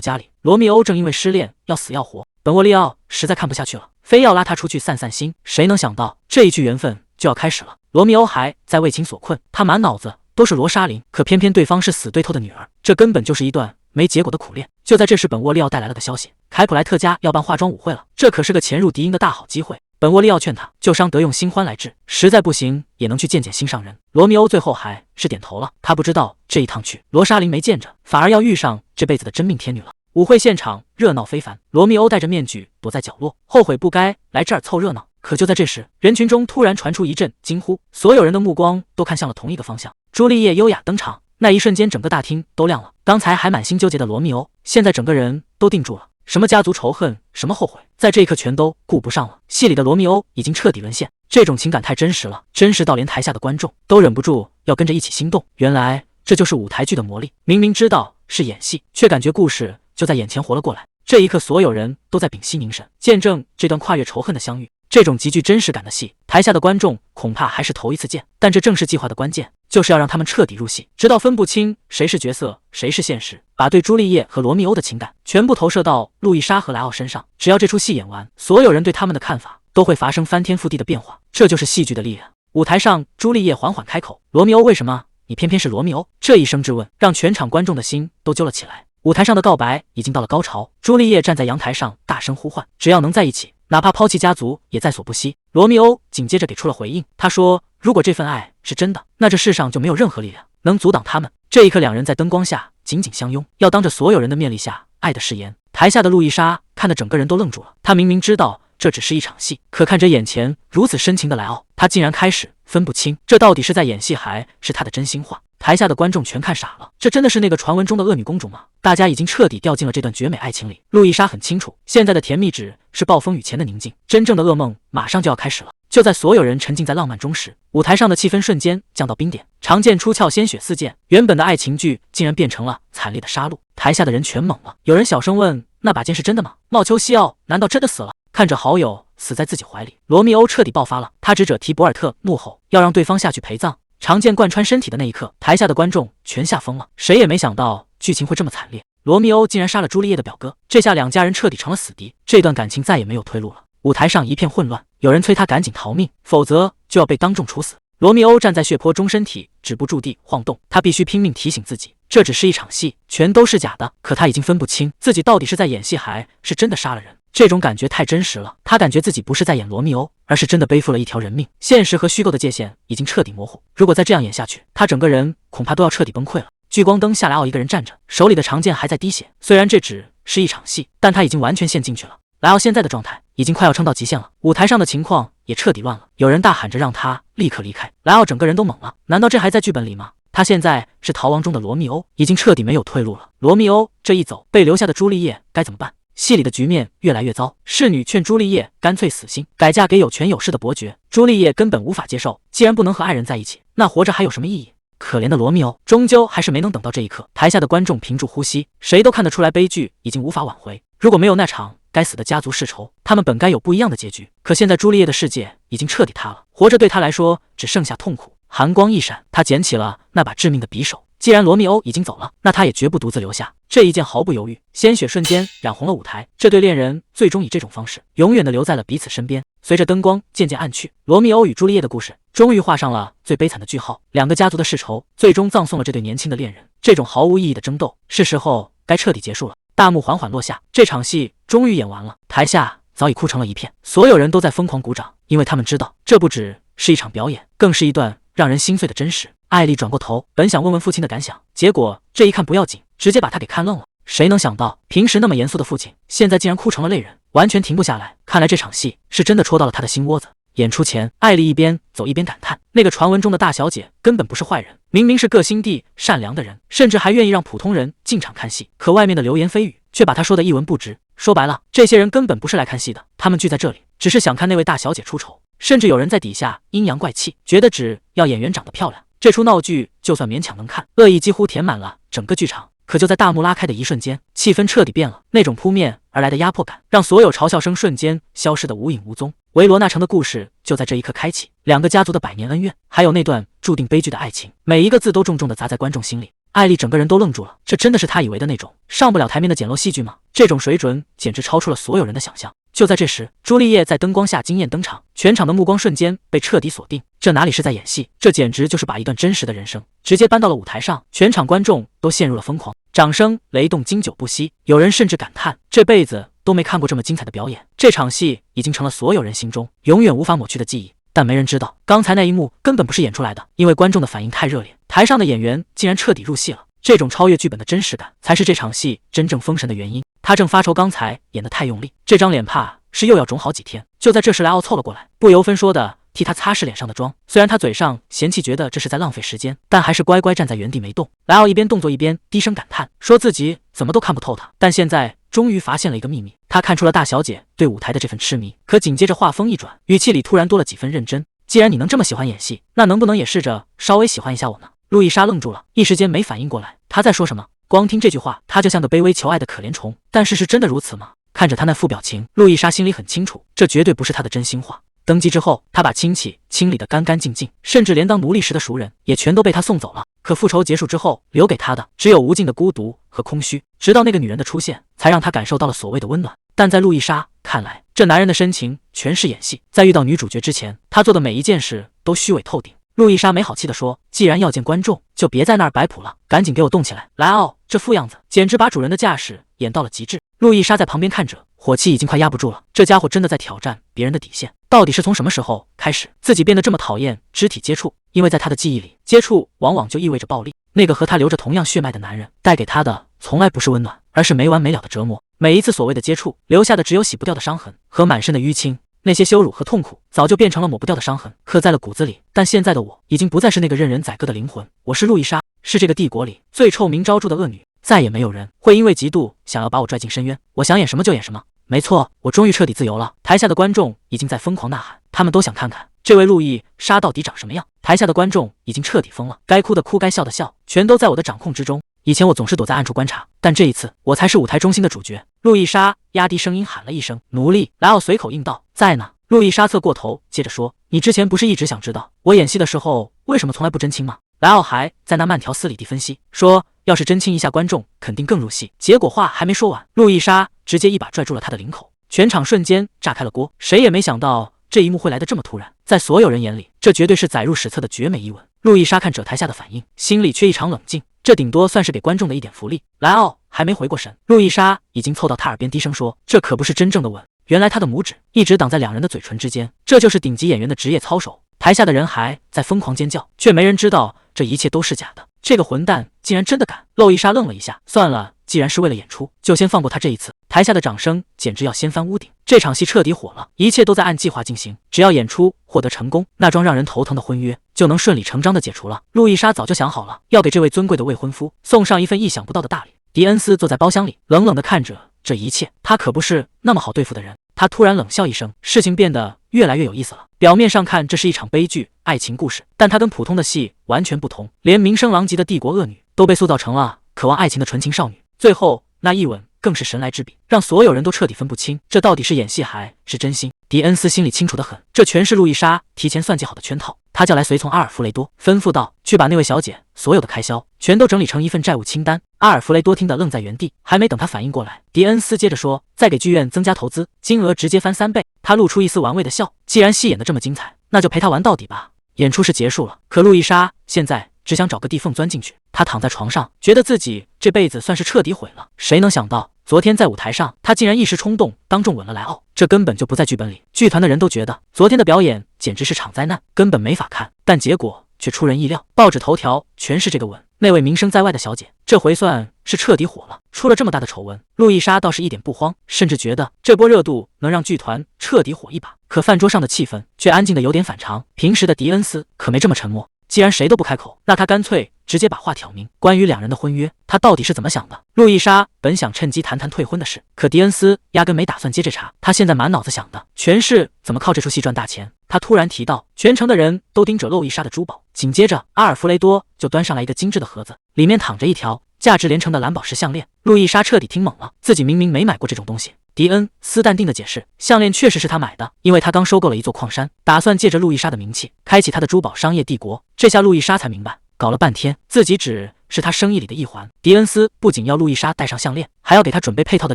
家里，罗密欧正因为失恋要死要活，本沃利奥实在看不下去了，非要拉他出去散散心。谁能想到这一句缘分就要开始了，罗密欧还在为情所困，他满脑子都是罗莎琳，可偏偏对方是死对头的女儿，这根本就是一段没结果的苦练。就在这时，本沃利奥带来了个消息，凯普莱特家要办化妆舞会了，这可是个潜入敌营的大好机会。本沃利奥劝他，旧伤得用新欢来治，实在不行也能去见见心上人。罗密欧最后还是点头了，他不知道这一趟去，罗莎琳没见着，反而要遇上这辈子的真命天女了。舞会现场热闹非凡，罗密欧戴着面具躲在角落，后悔不该来这儿凑热闹。可就在这时，人群中突然传出一阵惊呼，所有人的目光都看向了同一个方向。朱丽叶优雅登场，那一瞬间整个大厅都亮了。刚才还满心纠结的罗密欧，现在整个人都定住了。什么家族仇恨，什么后悔，在这一刻全都顾不上了。戏里的罗密欧已经彻底沦陷，这种情感太真实了，真实到连台下的观众都忍不住要跟着一起心动。原来这就是舞台剧的魔力，明明知道是演戏，却感觉故事就在眼前活了过来。这一刻，所有人都在屏息凝神，见证这段跨越仇恨的相遇。这种极具真实感的戏，台下的观众恐怕还是头一次见。但这正是计划的关键，就是要让他们彻底入戏，直到分不清谁是角色，谁是现实，把对朱丽叶和罗密欧的情感全部投射到路易莎和莱奥身上。只要这出戏演完，所有人对他们的看法都会发生翻天覆地的变化。这就是戏剧的力量。舞台上，朱丽叶缓缓开口：“罗密欧，为什么你偏偏是罗密欧？”这一声质问让全场观众的心都揪了起来。舞台上的告白已经到了高潮，朱丽叶站在阳台上大声呼唤：“只要能在一起，哪怕抛弃家族也在所不惜。”罗密欧紧接着给出了回应，他说：“如果这份爱是真的，那这世上就没有任何力量能阻挡他们。”这一刻，两人在灯光下紧紧相拥，要当着所有人的面立下爱的誓言。台下的路易莎看得整个人都愣住了，她明明知道这只是一场戏，可看着眼前如此深情的莱奥，她竟然开始分不清这到底是在演戏还是他的真心话。台下的观众全看傻了，这真的是那个传闻中的恶女公主吗？大家已经彻底掉进了这段绝美爱情里。路易莎很清楚，现在的甜蜜只是暴风雨前的宁静，真正的噩梦马上就要开始了。就在所有人沉浸在浪漫中时，舞台上的气氛瞬间降到冰点。长剑出鞘，鲜血四溅，原本的爱情剧竟然变成了惨烈的杀戮。台下的人全懵了，有人小声问：“那把剑是真的吗？茂丘西奥难道真的死了？”看着好友死在自己怀里，罗密欧彻底爆发了，他指着提博尔特怒吼，要让对方下去陪葬。长剑贯穿身体的那一刻，台下的观众全吓疯了，谁也没想到剧情会这么惨烈。罗密欧竟然杀了朱丽叶的表哥，这下两家人彻底成了死敌，这段感情再也没有退路了。舞台上一片混乱，有人催他赶紧逃命，否则就要被当众处死。罗密欧站在血泊中，身体止不住地晃动，他必须拼命提醒自己，这只是一场戏，全都是假的。可他已经分不清自己到底是在演戏还是真的杀了人。这种感觉太真实了，他感觉自己不是在演罗密欧，而是真的背负了一条人命。现实和虚构的界限已经彻底模糊，如果再这样演下去，他整个人恐怕都要彻底崩溃了。聚光灯下，莱奥一个人站着，手里的长剑还在滴血。虽然这只是一场戏，但他已经完全陷进去了。莱奥现在的状态已经快要撑到极限了，舞台上的情况也彻底乱了，有人大喊着让他立刻离开。莱奥整个人都懵了，难道这还在剧本里吗？他现在是逃亡中的罗密欧，已经彻底没有退路了。罗密欧这一走，被留下的朱丽叶该怎么办？戏里的局面越来越糟，侍女劝朱丽叶干脆死心，改嫁给有权有势的伯爵。朱丽叶根本无法接受，既然不能和爱人在一起，那活着还有什么意义？可怜的罗密欧终究还是没能等到这一刻。台下的观众屏住呼吸，谁都看得出来悲剧已经无法挽回。如果没有那场该死的家族世仇，他们本该有不一样的结局。可现在朱丽叶的世界已经彻底塌了，活着对她来说只剩下痛苦。寒光一闪，她捡起了那把致命的匕首。既然罗密欧已经走了，那他也绝不独自留下。这一剑毫不犹豫，鲜血瞬间染红了舞台。这对恋人最终以这种方式永远的留在了彼此身边。随着灯光渐渐暗去，罗密欧与朱丽叶的故事终于画上了最悲惨的句号。两个家族的世仇最终葬送了这对年轻的恋人。这种毫无意义的争斗，是时候该彻底结束了。大幕缓缓落下，这场戏终于演完了。台下早已哭成了一片，所有人都在疯狂鼓掌，因为他们知道，这不只是一场表演，更是一段让人心碎的真实。艾丽转过头，本想问问父亲的感想，结果这一看不要紧，直接把他给看愣了。谁能想到，平时那么严肃的父亲，现在竟然哭成了泪人，完全停不下来。看来这场戏是真的戳到了他的心窝子。演出前，艾丽一边走一边感叹，那个传闻中的大小姐根本不是坏人，明明是个心地善良的人，甚至还愿意让普通人进场看戏。可外面的流言蜚语却把她说的一文不值。说白了，这些人根本不是来看戏的，他们聚在这里只是想看那位大小姐出丑。甚至有人在底下阴阳怪气，觉得只要演员长得漂亮，这出闹剧就算勉强能看。恶意几乎填满了整个剧场。可就在大幕拉开的一瞬间，气氛彻底变了。那种扑面而来的压迫感，让所有嘲笑声瞬间消失得无影无踪。维罗纳城的故事就在这一刻开启，两个家族的百年恩怨，还有那段注定悲剧的爱情，每一个字都重重地砸在观众心里。艾丽整个人都愣住了，这真的是她以为的那种上不了台面的简陋戏剧吗？这种水准简直超出了所有人的想象。就在这时，朱丽叶在灯光下惊艳登场，全场的目光瞬间被彻底锁定。这哪里是在演戏，这简直就是把一段真实的人生直接搬到了舞台上。全场观众都陷入了疯狂，掌声雷动，经久不息。有人甚至感叹，这辈子都没看过这么精彩的表演。这场戏已经成了所有人心中永远无法抹去的记忆。但没人知道，刚才那一幕根本不是演出来的，因为观众的反应太热烈，台上的演员竟然彻底入戏了。这种超越剧本的真实感，才是这场戏真正封神的原因。他正发愁刚才演得太用力，这张脸怕是又要肿好几天。就在这时，莱奥凑了过来，不由分说的替他擦拭脸上的妆。虽然他嘴上嫌弃觉得这是在浪费时间，但还是乖乖站在原地没动。莱奥一边动作一边低声感叹，说自己怎么都看不透他，但现在终于发现了一个秘密。他看出了大小姐对舞台的这份痴迷，可紧接着话锋一转，语气里突然多了几分认真。既然你能这么喜欢演戏，那能不能也试着稍微喜欢一下我呢？路易莎愣住了，一时间没反应过来他在说什么。光听这句话，他就像个卑微求爱的可怜虫。但事实真的如此吗？看着他那副表情，路易莎心里很清楚，这绝对不是他的真心话。登基之后，他把亲戚清理得干干净净，甚至连当奴隶时的熟人也全都被他送走了。可复仇结束之后，留给他的只有无尽的孤独和空虚。直到那个女人的出现，才让他感受到了所谓的温暖。但在路易莎看来，这男人的深情全是演戏。在遇到女主角之前，他做的每一件事都虚伪透顶。路易莎没好气地说，既然要见观众，就别在那儿摆谱了，赶紧给我动起来。莱奥这副样子简直把主人的架势演到了极致。路易莎在旁边看着，火气已经快压不住了。这家伙真的在挑战别人的底线。到底是从什么时候开始，自己变得这么讨厌肢体接触？因为在他的记忆里，接触往往就意味着暴力。那个和他流着同样血脉的男人，带给他的从来不是温暖，而是没完没了的折磨。每一次所谓的接触，留下的只有洗不掉的伤痕和满身的淤青。那些羞辱和痛苦早就变成了抹不掉的伤痕，刻在了骨子里。但现在的我已经不再是那个任人宰割的灵魂，我是路易莎，是这个帝国里最臭名昭著的恶女。再也没有人会因为嫉妒想要把我拽进深渊，我想演什么就演什么。没错，我终于彻底自由了。台下的观众已经在疯狂呐喊，他们都想看看这位路易莎到底长什么样。台下的观众已经彻底疯了，该哭的哭，该笑的笑，全都在我的掌控之中。以前我总是躲在暗处观察，但这一次我才是舞台中心的主角。路易莎压低声音喊了一声奴隶，莱奥随口应道在呢。路易莎侧过头接着说，你之前不是一直想知道我演戏的时候为什么从来不真亲吗？莱奥还在那慢条斯理地分析，说要是真亲一下观众肯定更入戏。结果话还没说完，路易莎直接一把拽住了他的领口，全场瞬间炸开了锅。谁也没想到这一幕会来得这么突然，在所有人眼里，这绝对是载入史册的绝美一吻。路易莎看着台下的反应，心里却异常冷静，这顶多算是给观众的一点福利。莱奥还没回过神，路易莎已经凑到他耳边低声说，这可不是真正的吻。原来他的拇指一直挡在两人的嘴唇之间，这就是顶级演员的职业操守。台下的人还在疯狂尖叫，却没人知道这一切都是假的。这个混蛋竟然真的敢！路易莎愣了一下，算了，既然是为了演出，就先放过他这一次。台下的掌声简直要掀翻屋顶，这场戏彻底火了，一切都在按计划进行，只要演出获得成功，那桩让人头疼的婚约就能顺理成章的解除了。路易莎早就想好了，要给这位尊贵的未婚夫送上一份意想不到的大礼。迪恩斯坐在包厢里，冷冷地看着这一切，他可不是那么好对付的人。他突然冷笑一声，事情变得越来越有意思了。表面上看这是一场悲剧爱情故事，但它跟普通的戏完全不同，连名声狼藉的帝国恶女都被塑造成了渴望爱情的纯情少女。最后那一吻更是神来之笔，让所有人都彻底分不清这到底是演戏还是真心。迪恩斯心里清楚得很，这全是路易莎提前算计好的圈套。他叫来随从阿尔弗雷多，吩咐道，去把那位小姐所有的开销全都整理成一份债务清单。阿尔弗雷多听得愣在原地，还没等他反应过来，迪恩斯接着说，再给剧院增加投资，金额直接翻3倍。他露出一丝玩味的笑，既然戏演得这么精彩，那就陪他玩到底吧。演出是结束了，可路易莎现在只想找个地缝钻进去。他躺在床上，觉得自己这辈子算是彻底毁了。谁能想到昨天在舞台上，他竟然一时冲动当众吻了莱奥，这根本就不在剧本里。剧团的人都觉得昨天的表演简直是场灾难，根本没法看。但结果却出人意料，报纸头条全是这个吻。那位名声在外的小姐，这回算是彻底火了。出了这么大的丑闻，路易莎倒是一点不慌，甚至觉得这波热度能让剧团彻底火一把。可饭桌上的气氛却安静的有点反常，平时的迪恩斯可没这么沉默。既然谁都不开口，那他干脆直接把话挑明。关于两人的婚约，他到底是怎么想的？路易莎本想趁机谈谈退婚的事，可迪恩斯压根没打算接这茬。他现在满脑子想的全是怎么靠这出戏赚大钱。他突然提到，全城的人都盯着路易莎的珠宝。紧接着，阿尔弗雷多就端上来一个精致的盒子，里面躺着一条价值连城的蓝宝石项链。路易莎彻底听懵了，自己明明没买过这种东西。迪恩斯淡定的解释，项链确实是他买的，因为他刚收购了一座矿山，打算借着路易莎的名气开启他的珠宝商业帝国。这下路易莎才明白，搞了半天自己只是他生意里的一环。迪恩斯不仅要路易莎戴上项链，还要给她准备配套的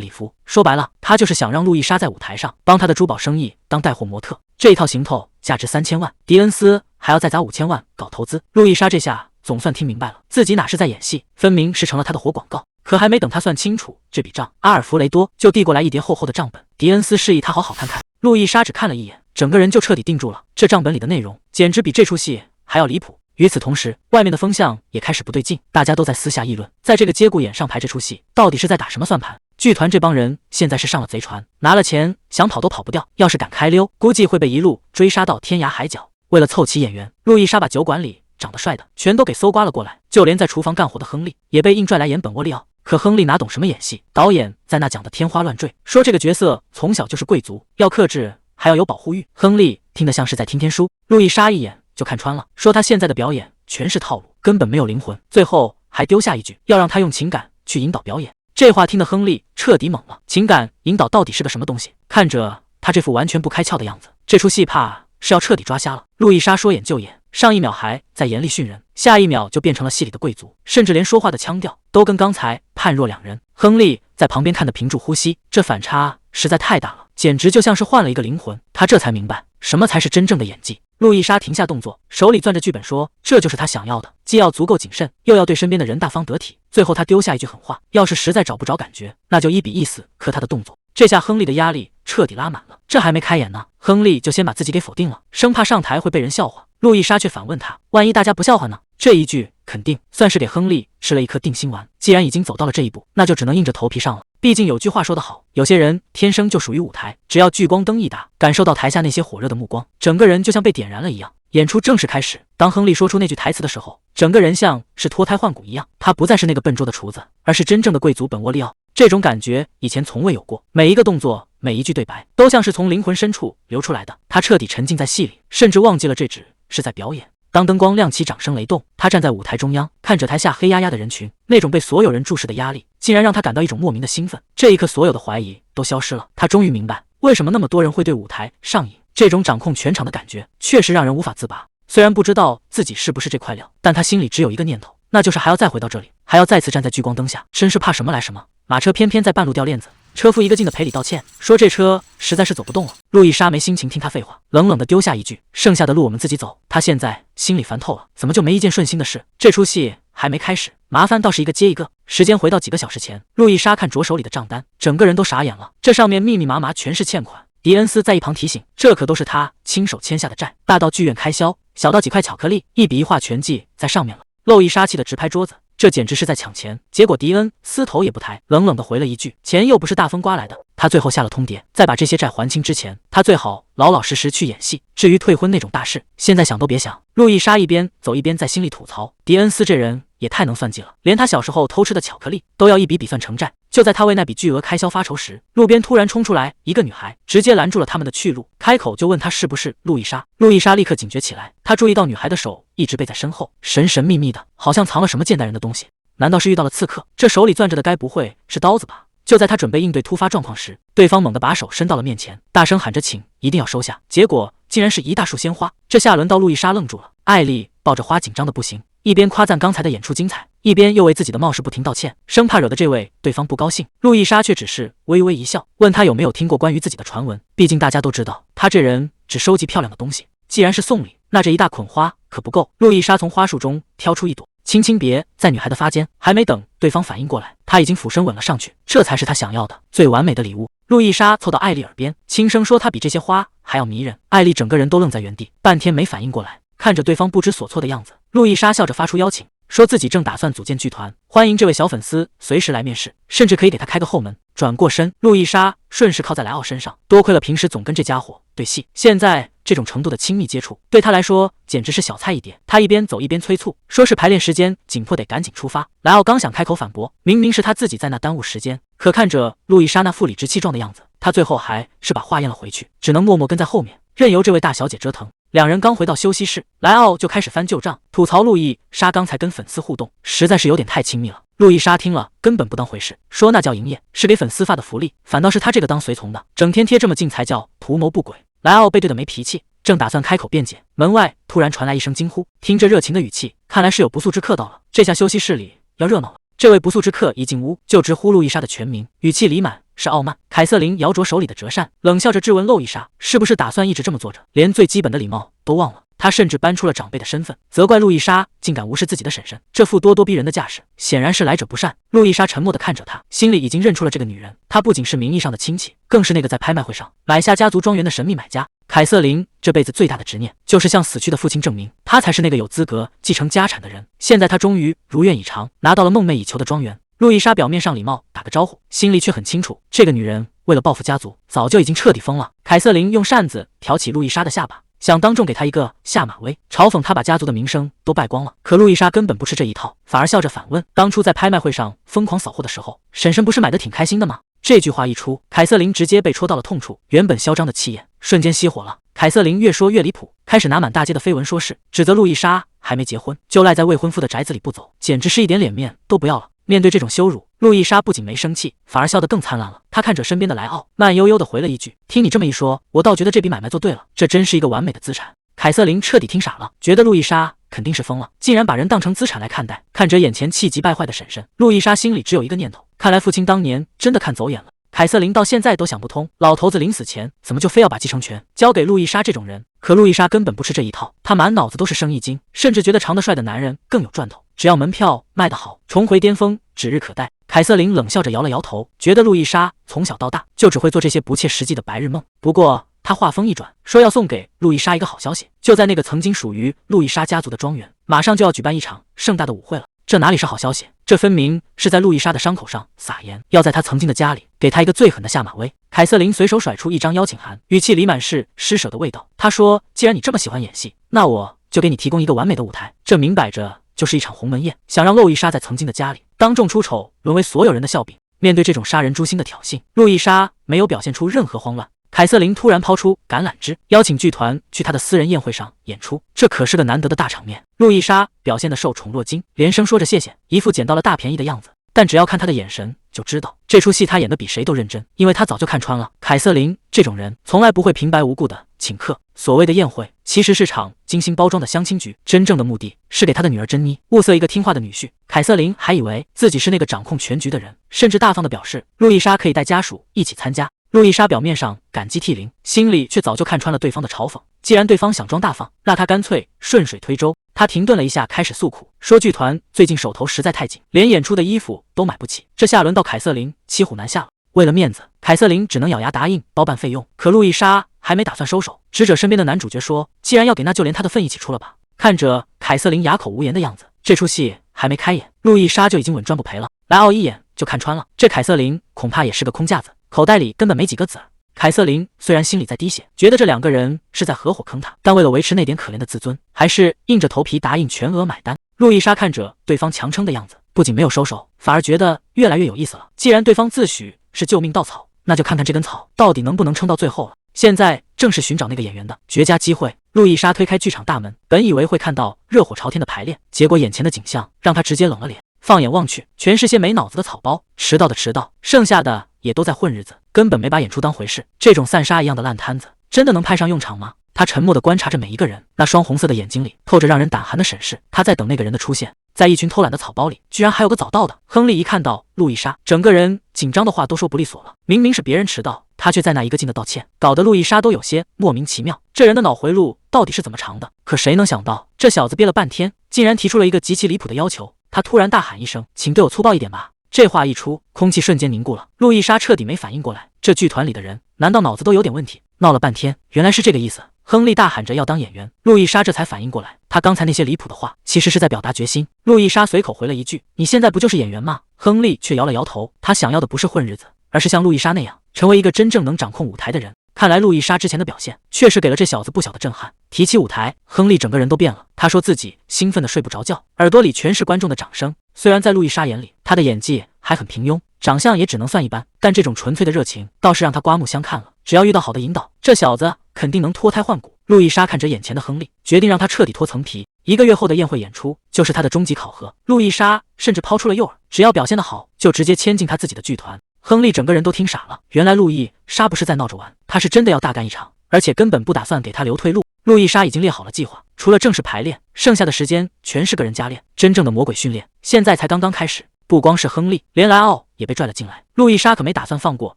礼服。说白了，他就是想让路易莎在舞台上帮他的珠宝生意当带货模特。这一套行头价值3000万，迪恩斯还要再砸5000万搞投资。路易莎这下总算听明白了，自己哪是在演戏，分明是成了他的活广告。可还没等他算清楚这笔账，阿尔弗雷多就递过来一叠厚厚的账本。迪恩斯示意他好好看看，路易莎只看了一眼，整个人就彻底定住了。这账本里的内容简直比这出戏还要离谱。与此同时，外面的风向也开始不对劲，大家都在私下议论，在这个节骨眼上排这出戏，到底是在打什么算盘？剧团这帮人现在是上了贼船，拿了钱想跑都跑不掉，要是敢开溜，估计会被一路追杀到天涯海角。为了凑齐演员，路易莎把酒馆里长得帅的全都给搜刮了过来，就连在厨房干活的亨利也被硬拽来演本沃利奥。可亨利哪懂什么演戏，导演在那讲的天花乱坠，说这个角色从小就是贵族，要克制，还要有保护欲。亨利听得像是在听天书，路易莎一眼就看穿了，说他现在的表演全是套路，根本没有灵魂。最后还丢下一句，要让他用情感去引导表演。这话听得亨利彻底懵了，情感引导到底是个什么东西？看着他这副完全不开窍的样子，这出戏怕是要彻底抓瞎了。路易莎说演就演，上一秒还在严厉训人，下一秒就变成了戏里的贵族，甚至连说话的腔调都跟刚才判若两人。亨利在旁边看得屏住呼吸，这反差实在太大了，简直就像是换了一个灵魂。他这才明白什么才是真正的演技。路易莎停下动作，手里攥着剧本说，这就是他想要的，既要足够谨慎，又要对身边的人大方得体。最后他丢下一句狠话，要是实在找不着感觉，那就1比1死磕他的动作。这下亨利的压力彻底拉满了，这还没开演呢，亨利就先把自己给否定了，生怕上台会被人笑话。路易莎却反问他，万一大家不笑话呢？这一句肯定算是给亨利吃了一颗定心丸，既然已经走到了这一步，那就只能硬着头皮上了。毕竟有句话说得好，有些人天生就属于舞台，只要聚光灯一打，感受到台下那些火热的目光，整个人就像被点燃了一样。演出正式开始，当亨利说出那句台词的时候，整个人像是脱胎换骨一样，他不再是那个笨拙的厨子，而是真正的贵族本沃利奥。这种感觉以前从未有过，每一个动作，每一句对白，都像是从灵魂深处流出来的。他彻底沉浸在戏里，甚至忘记了这只是在表演。当灯光亮起，掌声雷动，他站在舞台中央，看着台下黑压压的人群，那种被所有人注视的压力，竟然让他感到一种莫名的兴奋。这一刻，所有的怀疑都消失了，他终于明白为什么那么多人会对舞台上瘾。这种掌控全场的感觉，确实让人无法自拔。虽然不知道自己是不是这块料，但他心里只有一个念头，那就是还要再回到这里，还要再次站在聚光灯下，真是怕什么来什么。马车偏偏在半路掉链子，车夫一个劲的赔礼道歉，说这车实在是走不动了。路易莎没心情听他废话，冷冷的丢下一句，剩下的路我们自己走。他现在心里烦透了，怎么就没一件顺心的事？这出戏还没开始，麻烦倒是一个接一个。时间回到几个小时前，路易莎看着手里的账单，整个人都傻眼了，这上面密密麻麻全是欠款。迪恩斯在一旁提醒，这可都是他亲手签下的债，大到剧院开销，小到几块巧克力，一笔一画全记在上面了。路易莎气得直拍桌子，这简直是在抢钱。结果迪恩斯头也不抬，冷冷地回了一句，钱又不是大风刮来的。他最后下了通牒，在把这些债还清之前，他最好老老实实去演戏，至于退婚那种大事，现在想都别想。路易莎一边走一边在心里吐槽，迪恩斯这人也太能算计了，连他小时候偷吃的巧克力都要一笔笔算成债。就在他为那笔巨额开销发愁时，路边突然冲出来一个女孩，直接拦住了他们的去路，开口就问他是不是路易莎。路易莎立刻警觉起来，他注意到女孩的手一直背在身后，神神秘秘的，好像藏了什么贱待人的东西。难道是遇到了刺客？这手里攥着的该不会是刀子吧？就在他准备应对突发状况时，对方猛地把手伸到了面前，大声喊着请一定要收下。结果竟然是一大束鲜花。这下轮到路易莎愣住了，艾丽抱着花紧张的不行，一边夸赞刚才的演出精彩，一边又为自己的冒失不停道歉，生怕惹得这位对方不高兴。路易莎却只是微微一笑，问他有没有听过关于自己的传闻。毕竟大家都知道，他这人只收集漂亮的东西，既然是送礼，那这一大捆花可不够。路易莎从花束中挑出一朵，轻轻别在女孩的发间，还没等对方反应过来，他已经俯身吻了上去，这才是他想要的最完美的礼物。路易莎凑到艾丽耳边，轻声说她比这些花还要迷人。艾丽整个人都愣在原地，半天没反应过来，看着对方不知所措的样子，路易莎笑着发出邀请，说自己正打算组建剧团，欢迎这位小粉丝随时来面试，甚至可以给他开个后门。转过身，路易莎顺势靠在莱奥身上，多亏了平时总跟这家伙对戏，现在这种程度的亲密接触对他来说简直是小菜一碟。他一边走一边催促，说是排练时间紧迫，得赶紧出发。莱奥刚想开口反驳，明明是他自己在那耽误时间，可看着路易莎那副理直气壮的样子，他最后还是把话咽了回去，只能默默跟在后面，任由这位大小姐折腾。两人刚回到休息室，莱奥就开始翻旧账，吐槽路易莎刚才跟粉丝互动实在是有点太亲密了。路易莎听了根本不当回事，说那叫营业，是给粉丝发的福利，反倒是他这个当随从的，整天贴这么近才叫图谋不轨。莱奥被对的没脾气，正打算开口辩解，门外突然传来一声惊呼，听着热情的语气，看来是有不速之客到了。这下休息室里要热闹了。这位不速之客一进屋就直呼路易莎的全名，语气里满是傲慢。凯瑟琳摇着手里的折扇，冷笑着质问路易莎：“是不是打算一直这么坐着，连最基本的礼貌都忘了？”他甚至搬出了长辈的身份，责怪路易莎竟敢无视自己的婶婶，这副咄咄逼人的架势，显然是来者不善。路易莎沉默地看着他，心里已经认出了这个女人，她不仅是名义上的亲戚，更是那个在拍卖会上买下家族庄园的神秘买家。凯瑟琳这辈子最大的执念，就是向死去的父亲证明，她才是那个有资格继承家产的人。现在她终于如愿以偿，拿到了梦寐以求的庄园。路易莎表面上礼貌打个招呼，心里却很清楚，这个女人为了报复家族，早就已经彻底疯了。凯瑟琳用扇子挑起路易莎的下巴，想当众给他一个下马威，嘲讽他把家族的名声都败光了。可路易莎根本不吃这一套，反而笑着反问：“当初在拍卖会上疯狂扫货的时候，婶婶不是买得挺开心的吗？”这句话一出，凯瑟琳直接被戳到了痛处，原本嚣张的气焰瞬间熄火了。凯瑟琳越说越离谱，开始拿满大街的绯闻说事，指责路易莎还没结婚就赖在未婚夫的宅子里不走，简直是一点脸面都不要了。面对这种羞辱，路易莎不仅没生气，反而笑得更灿烂了。她看着身边的莱奥，慢悠悠地回了一句：“听你这么一说，我倒觉得这笔买卖做对了，这真是一个完美的资产。”凯瑟琳彻底听傻了，觉得路易莎肯定是疯了，竟然把人当成资产来看待。看着眼前气急败坏的婶婶，路易莎心里只有一个念头：看来父亲当年真的看走眼了。凯瑟琳到现在都想不通，老头子临死前怎么就非要把继承权交给路易莎这种人？可路易莎根本不吃这一套，她满脑子都是生意经，甚至觉得长得帅的男人更有赚头，只要门票卖得好，重回巅峰指日可待。凯瑟琳冷笑着摇了摇头，觉得路易莎从小到大就只会做这些不切实际的白日梦。不过他话锋一转，说要送给路易莎一个好消息，就在那个曾经属于路易莎家族的庄园，马上就要举办一场盛大的舞会了。这哪里是好消息？这分明是在路易莎的伤口上撒盐，要在他曾经的家里给他一个最狠的下马威。凯瑟琳随手甩出一张邀请函，语气里满是施舍的味道。她说：“既然你这么喜欢演戏，那我就给你提供一个完美的舞台。”这明摆着就是一场鸿门宴，想让路易莎在曾经的家里当众出丑，沦为所有人的笑柄。面对这种杀人诛心的挑衅，路易莎没有表现出任何慌乱。凯瑟琳突然抛出橄榄枝，邀请剧团去她的私人宴会上演出，这可是个难得的大场面。路易莎表现得受宠若惊，连声说着谢谢，一副捡到了大便宜的样子。但只要看她的眼神就知道，这出戏她演得比谁都认真，因为她早就看穿了，凯瑟琳这种人从来不会平白无故的请客。所谓的宴会其实是场精心包装的相亲局，真正的目的是给她的女儿珍妮物色一个听话的女婿。凯瑟琳还以为自己是那个掌控全局的人，甚至大方地表示路易莎可以带家属一起参加。路易莎表面上感激涕零，心里却早就看穿了对方的嘲讽。既然对方想装大方，那他干脆顺水推舟。他停顿了一下，开始诉苦，说剧团最近手头实在太紧，连演出的衣服都买不起，这下轮到凯瑟琳骑虎难下了。为了面子，凯瑟琳只能咬牙答应包办费用。可路易莎还没打算收手，指着身边的男主角说：“既然要给，那就连他的份一起出了吧。”看着凯瑟琳哑口无言的样子，这出戏还没开演，路易莎就已经稳赚不赔了。莱奥一眼就看穿了，这凯瑟琳恐怕也是个空架子，口袋里根本没几个子儿。凯瑟琳虽然心里在滴血，觉得这两个人是在合伙坑他，但为了维持那点可怜的自尊，还是硬着头皮答应全额买单。路易莎看着对方强撑的样子，不仅没有收手，反而觉得越来越有意思了。既然对方自诩是救命稻草，那就看看这根草到底能不能撑到最后了。现在正是寻找那个演员的绝佳机会。路易莎推开剧场大门，本以为会看到热火朝天的排练，结果眼前的景象让她直接冷了脸。放眼望去，全是些没脑子的草包，迟到的迟到，剩下的也都在混日子，根本没把演出当回事。这种散沙一样的烂摊子，真的能派上用场吗？他沉默地观察着每一个人，那双红色的眼睛里透着让人胆寒的审视。他在等那个人的出现。在一群偷懒的草包里，居然还有个早到的。亨利一看到路易莎，整个人紧张的话都说不利索了。明明是别人迟到，他却在那一个劲的道歉，搞得路易莎都有些莫名其妙。这人的脑回路到底是怎么长的？可谁能想到，这小子憋了半天，竟然提出了一个极其离谱的要求。他突然大喊一声：“请对我粗暴一点吧！”这话一出，空气瞬间凝固了。路易莎彻底没反应过来，这剧团里的人难道脑子都有点问题？闹了半天，原来是这个意思。亨利大喊着要当演员，路易莎这才反应过来，他刚才那些离谱的话其实是在表达决心。路易莎随口回了一句：“你现在不就是演员吗？”亨利却摇了摇头，他想要的不是混日子，而是像路易莎那样成为一个真正能掌控舞台的人。看来路易莎之前的表现确实给了这小子不小的震撼。提起舞台，亨利整个人都变了，他说自己兴奋的睡不着觉，耳朵里全是观众的掌声。虽然在路易莎眼里，他的演技还很平庸，长相也只能算一般，但这种纯粹的热情倒是让他刮目相看了。只要遇到好的引导，这小子肯定能脱胎换骨。路易莎看着眼前的亨利，决定让他彻底脱层皮。1个月后的宴会演出就是他的终极考核。路易莎甚至抛出了诱饵，只要表现得好，就直接签进他自己的剧团。亨利整个人都听傻了，原来路易莎不是在闹着玩，他是真的要大干一场，而且根本不打算给他留退路。路易莎已经列好了计划，除了正式排练，剩下的时间全是个人加练，真正的魔鬼训练现在才刚刚开始。不光是亨利，连莱奥也被拽了进来。路易莎可没打算放过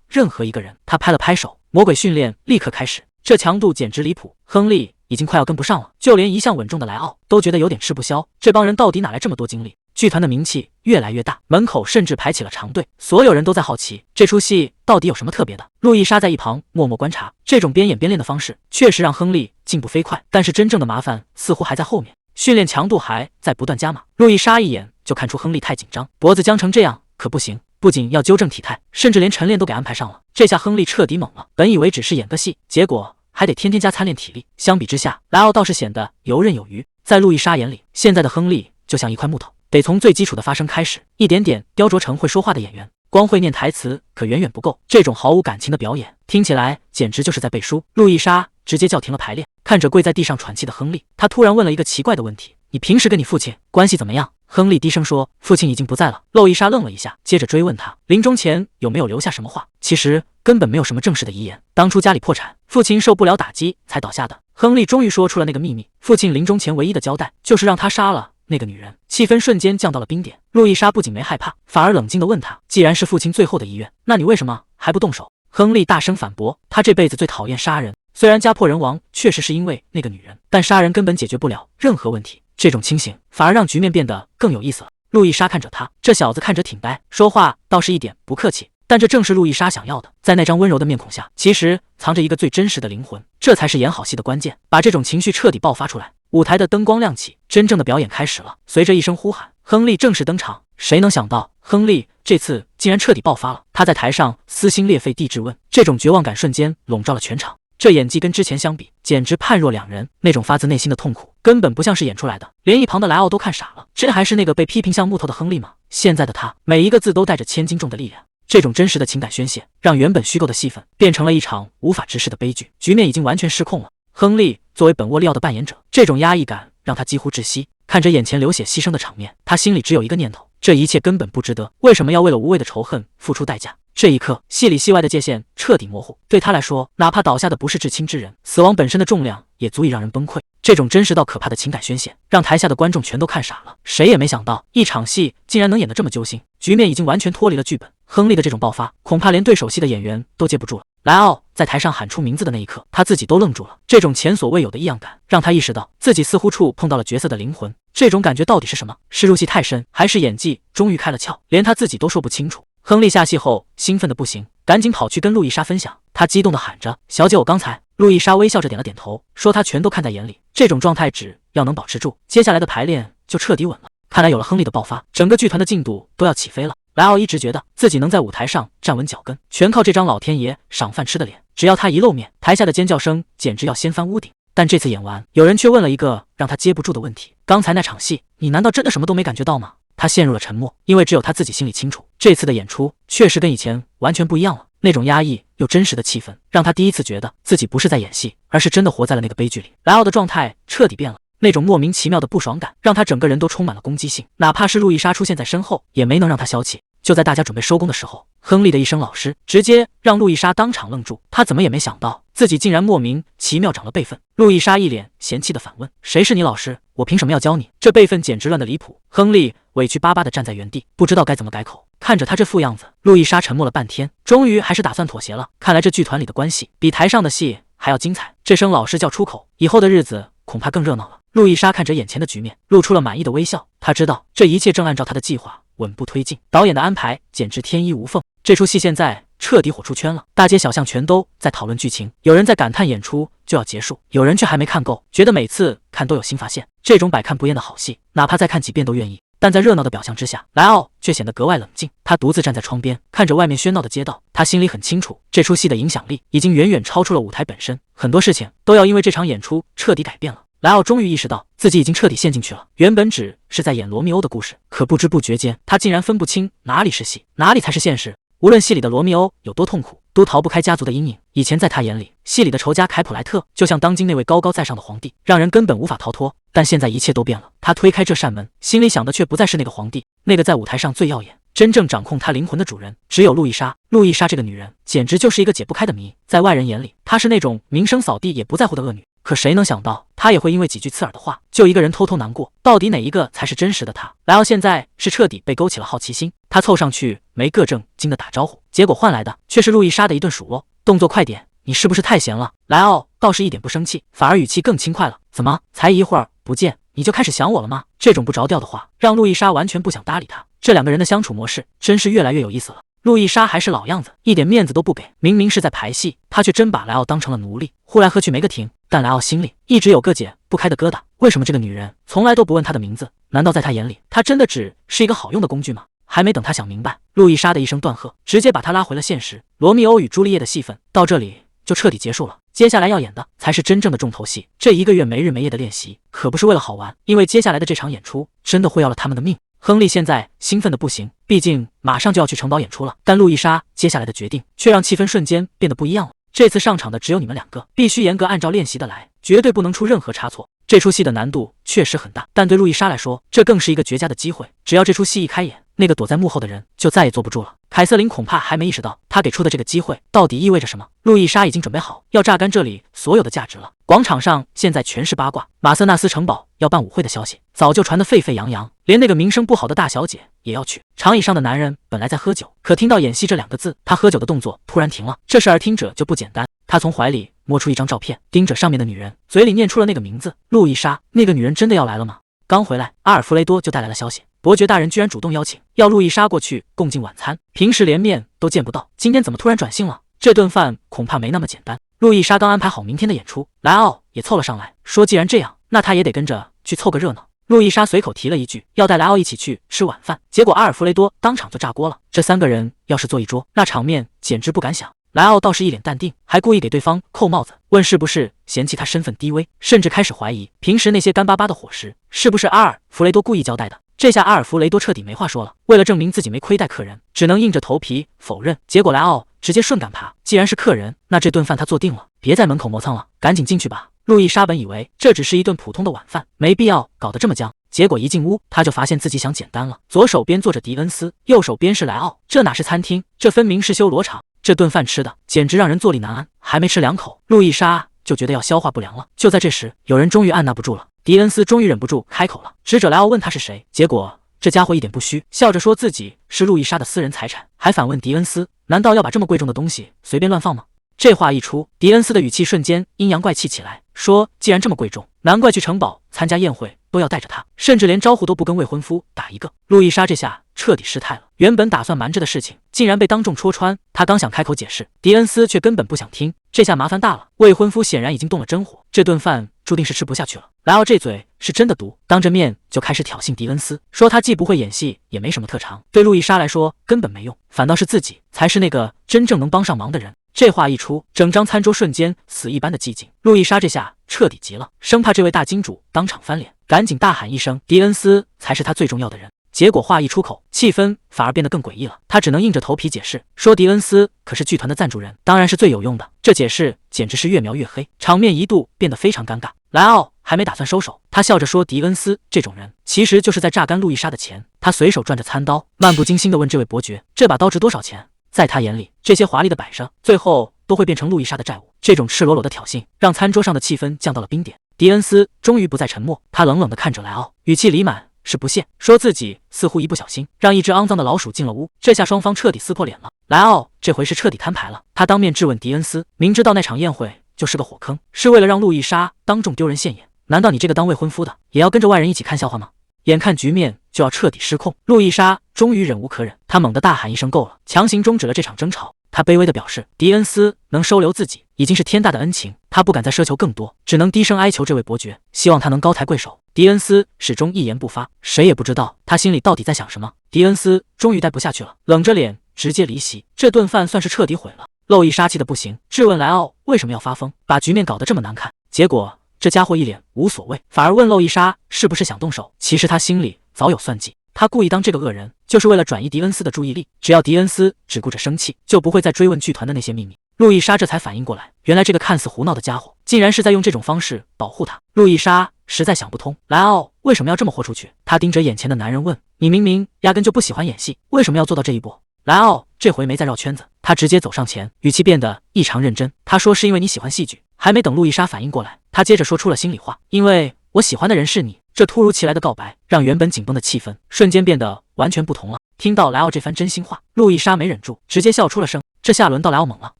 任何一个人，她拍了拍手，魔鬼训练立刻开始。这强度简直离谱，亨利已经快要跟不上了，就连一向稳重的莱奥都觉得有点吃不消。这帮人到底哪来这么多精力？剧团的名气越来越大，门口甚至排起了长队，所有人都在好奇这出戏到底有什么特别的。路易莎在一旁默默观察，这种边演边练的方式确实让亨利进步飞快，但是真正的麻烦似乎还在后面，训练强度还在不断加码。路易莎一眼就看出亨利太紧张，脖子僵成这样可不行，不仅要纠正体态，甚至连晨练都给安排上了。这下亨利彻底懵了，本以为只是演个戏，结果还得天天加餐练体力。相比之下，莱奥倒是显得游刃有余。在路易莎眼里，现在的亨利就像一块木头，得从最基础的发声开始，一点点雕琢成会说话的演员。光会念台词可远远不够，这种毫无感情的表演听起来简直就是在背书。路易莎直接叫停了排练，看着跪在地上喘气的亨利，她突然问了一个奇怪的问题：你平时跟你父亲关系怎么样？亨利低声说：父亲已经不在了。路易莎愣了一下，接着追问他临终前有没有留下什么话。其实根本没有什么正式的遗言，当初家里破产，父亲受不了打击才倒下的。亨利终于说出了那个秘密，父亲临终前唯一的交代就是让他杀了那个女人。气氛瞬间降到了冰点，路易莎不仅没害怕，反而冷静地问他：既然是父亲最后的遗愿，那你为什么还不动手？亨利大声反驳，他这辈子最讨厌杀人，虽然家破人亡确实是因为那个女人，但杀人根本解决不了任何问题，这种清醒反而让局面变得更有意思了。路易莎看着他，这小子看着挺呆，说话倒是一点不客气，但这正是路易莎想要的。在那张温柔的面孔下，其实藏着一个最真实的灵魂，这才是演好戏的关键，把这种情绪彻底爆发出来。舞台的灯光亮起，真正的表演开始了。随着一声呼喊，亨利正式登场。谁能想到，亨利这次竟然彻底爆发了？他在台上撕心裂肺地质问，这种绝望感瞬间笼罩了全场。这演技跟之前相比，简直判若两人。那种发自内心的痛苦，根本不像是演出来的，连一旁的莱奥都看傻了。这还是那个被批评像木头的亨利吗？现在的他，每一个字都带着千斤重的力量。这种真实的情感宣泄，让原本虚构的戏份变成了一场无法直视的悲剧，局面已经完全失控了。亨利作为本沃利奥的扮演者，这种压抑感让他几乎窒息。看着眼前流血牺牲的场面，他心里只有一个念头：这一切根本不值得，为什么要为了无谓的仇恨付出代价？这一刻，戏里戏外的界限彻底模糊。对他来说，哪怕倒下的不是至亲之人，死亡本身的重量也足以让人崩溃。这种真实到可怕的情感宣泄，让台下的观众全都看傻了。谁也没想到，一场戏竟然能演得这么揪心，局面已经完全脱离了剧本。亨利的这种爆发，恐怕连对手戏的演员都接不住了。莱奥在台上喊出名字的那一刻，他自己都愣住了。这种前所未有的异样感，让他意识到自己似乎触碰到了角色的灵魂。这种感觉到底是什么？是入戏太深，还是演技终于开了窍？连他自己都说不清楚。亨利下戏后兴奋的不行，赶紧跑去跟路易莎分享。他激动地喊着：小姐，我刚才……路易莎微笑着点了点头，说她全都看在眼里。这种状态只要能保持住，接下来的排练就彻底稳了。看来有了亨利的爆发，整个剧团的进度都要起飞了。莱奥一直觉得自己能在舞台上站稳脚跟，全靠这张老天爷赏饭吃的脸。只要他一露面，台下的尖叫声简直要掀翻屋顶。但这次演完，有人却问了一个让他接不住的问题：刚才那场戏，你难道真的什么都没感觉到吗？他陷入了沉默，因为只有他自己心里清楚，这次的演出确实跟以前完全不一样了。那种压抑又真实的气氛，让他第一次觉得自己不是在演戏，而是真的活在了那个悲剧里。莱奥的状态彻底变了，那种莫名其妙的不爽感，让他整个人都充满了攻击性。哪怕是路易莎出现在身后，也没能让他消气。就在大家准备收工的时候，亨利的一声老师，直接让路易莎当场愣住。他怎么也没想到，自己竟然莫名其妙长了辈分。路易莎一脸嫌弃的反问：谁是你老师？我凭什么要教你？这辈分简直乱得离谱。亨利委屈巴巴地站在原地，不知道该怎么改口。看着他这副样子，路易莎沉默了半天，终于还是打算妥协了。看来这剧团里的关系比台上的戏还要精彩。这声老师叫出口，以后的日子恐怕更热闹了。路易莎看着眼前的局面，露出了满意的微笑。她知道这一切正按照她的计划稳步推进，导演的安排简直天衣无缝。这出戏现在彻底火出圈了，大街小巷全都在讨论剧情，有人在感叹演出就要结束，有人却还没看够，觉得每次看都有新发现。这种百看不厌的好戏，哪怕再看几遍都愿意。但在热闹的表象之下，莱奥却显得格外冷静。他独自站在窗边，看着外面喧闹的街道。他心里很清楚，这出戏的影响力已经远远超出了舞台本身，很多事情都要因为这场演出彻底改变了。莱奥终于意识到自己已经彻底陷进去了，原本只是在演罗密欧的故事，可不知不觉间，他竟然分不清哪里是戏，哪里才是现实。无论戏里的罗密欧有多痛苦，都逃不开家族的阴影。以前在他眼里，戏里的仇家凯普莱特就像当今那位高高在上的皇帝，让人根本无法逃脱。但现在一切都变了，他推开这扇门，心里想的却不再是那个皇帝，那个在舞台上最耀眼、真正掌控他灵魂的主人，只有路易莎。路易莎这个女人，简直就是一个解不开的谜。在外人眼里，她是那种名声扫地也不在乎的恶女，可谁能想到，他也会因为几句刺耳的话，就一个人偷偷难过。到底哪一个才是真实的他？莱奥现在是彻底被勾起了好奇心，他凑上去没个正经的打招呼，结果换来的却是路易莎的一顿数落：“动作快点，你是不是太闲了？”莱奥倒是一点不生气，反而语气更轻快了：“怎么，才一会儿不见，你就开始想我了吗？”这种不着调的话，让路易莎完全不想搭理他。这两个人的相处模式真是越来越有意思了。路易莎还是老样子，一点面子都不给。明明是在排戏，她却真把莱奥当成了奴隶，呼来喝去没个停。但莱奥心里一直有个解不开的疙瘩，为什么这个女人从来都不问他的名字？难道在他眼里，他真的只是一个好用的工具吗？还没等他想明白，路易莎的一声断喝，直接把他拉回了现实。罗密欧与朱丽叶的戏份到这里就彻底结束了，接下来要演的才是真正的重头戏。这一个月没日没夜的练习，可不是为了好玩，因为接下来的这场演出真的会要了他们的命。亨利现在兴奋的不行，毕竟马上就要去城堡演出了。但路易莎接下来的决定却让气氛瞬间变得不一样了。这次上场的只有你们两个，必须严格按照练习的来，绝对不能出任何差错。这出戏的难度确实很大，但对路易莎来说，这更是一个绝佳的机会。只要这出戏一开演，那个躲在幕后的人就再也坐不住了。凯瑟琳恐怕还没意识到，他给出的这个机会到底意味着什么。路易莎已经准备好要榨干这里所有的价值了。广场上现在全是八卦，马瑟纳斯城堡要办舞会的消息早就传得沸沸扬扬，连那个名声不好的大小姐也要去。长椅上的男人本来在喝酒，可听到演戏这两个字，他喝酒的动作突然停了。这事儿听者就不简单。他从怀里摸出一张照片，盯着上面的女人，嘴里念出了那个名字：路易莎。那个女人真的要来了吗？刚回来，阿尔弗雷多就带来了消息，伯爵大人居然主动邀请，要路易莎过去共进晚餐。平时连面都见不到，今天怎么突然转性了？这顿饭恐怕没那么简单。路易莎刚安排好明天的演出，莱奥也凑了上来，说既然这样，那他也得跟着去凑个热闹。路易莎随口提了一句，要带莱奥一起去吃晚饭，结果阿尔弗雷多当场就炸锅了。这三个人要是坐一桌，那场面简直不敢想。莱奥倒是一脸淡定，还故意给对方扣帽子，问是不是嫌弃他身份低微，甚至开始怀疑平时那些干巴巴的伙食是不是阿尔弗雷多故意交代的。这下阿尔弗雷多彻底没话说了，为了证明自己没亏待客人，只能硬着头皮否认。结果莱奥直接顺杆爬，既然是客人，那这顿饭他做定了，别在门口磨蹭了，赶紧进去吧。路易莎本以为这只是一顿普通的晚饭，没必要搞得这么僵，结果一进屋，他就发现自己想简单了。左手边坐着迪恩斯，右手边是莱奥，这哪是餐厅，这分明是修罗场。这顿饭吃的简直让人坐立难安，还没吃两口，路易莎就觉得要消化不良了。就在这时，有人终于按捺不住了，迪恩斯终于忍不住开口了，指着莱奥问他是谁。结果这家伙一点不虚，笑着说自己是路易莎的私人财产，还反问迪恩斯，难道要把这么贵重的东西随便乱放吗？这话一出，迪恩斯的语气瞬间阴阳怪气起来，说既然这么贵重，难怪去城堡参加宴会都要带着他，甚至连招呼都不跟未婚夫打一个。路易莎这下彻底失态了，原本打算瞒着的事情竟然被当众戳穿。他刚想开口解释，迪恩斯却根本不想听，这下麻烦大了。未婚夫显然已经动了真火，这顿饭注定是吃不下去了。莱奥这嘴是真的毒，当着面就开始挑衅迪恩斯，说他既不会演戏，也没什么特长，对路易莎来说根本没用，反倒是自己才是那个真正能帮上忙的人。这话一出，整张餐桌瞬间死一般的寂静。路易莎这下彻底急了，生怕这位大金主当场翻脸，赶紧大喊一声：“迪恩斯才是他最重要的人。”结果话一出口，气氛反而变得更诡异了。他只能硬着头皮解释，说迪恩斯可是剧团的赞助人，当然是最有用的。这解释简直是越描越黑，场面一度变得非常尴尬。莱奥还没打算收手，他笑着说：“迪恩斯这种人，其实就是在榨干路易莎的钱。”他随手转着餐刀，漫不经心地问这位伯爵：“这把刀值多少钱？”在他眼里，这些华丽的摆设最后都会变成路易莎的债务。这种赤裸裸的挑衅让餐桌上的气氛降到了冰点。迪恩斯终于不再沉默，他冷冷地看着莱奥，语气里满是不屑，说自己似乎一不小心让一只肮脏的老鼠进了屋。这下双方彻底撕破脸了。莱奥这回是彻底摊牌了，他当面质问迪恩斯，明知道那场宴会就是个火坑，是为了让路易莎当众丢人现眼，难道你这个当未婚夫的也要跟着外人一起看笑话吗？眼看局面就要彻底失控，路易莎终于忍无可忍，她猛地大喊一声够了，强行终止了这场争吵。她卑微地表示，迪恩斯能收留自己已经是天大的恩情，她不敢再奢求更多，只能低声哀求这位伯爵，希望他能高抬贵手。迪恩斯始终一言不发，谁也不知道他心里到底在想什么。迪恩斯终于待不下去了，冷着脸直接离席，这顿饭算是彻底毁了。路易莎气得不行，质问莱奥为什么要发疯，把局面搞得这么难看。结果这家伙一脸无所谓，反而问路易莎是不是想动手。其实他心里早有算计，他故意当这个恶人，就是为了转移迪恩斯的注意力。只要迪恩斯只顾着生气，就不会再追问剧团的那些秘密。路易莎这才反应过来，原来这个看似胡闹的家伙，竟然是在用这种方式保护他。路易莎实在想不通，莱奥为什么要这么豁出去？他盯着眼前的男人问：“你明明压根就不喜欢演戏，为什么要做到这一步？”莱奥这回没再绕圈子，他直接走上前，语气变得异常认真。他说是因为你喜欢戏剧。还没等路易莎反应过来，他接着说出了心里话，因为我喜欢的人是你。这突如其来的告白让原本紧绷的气氛瞬间变得完全不同了。听到莱奥这番真心话，路易莎没忍住，直接笑出了声。这下轮到莱奥懵了，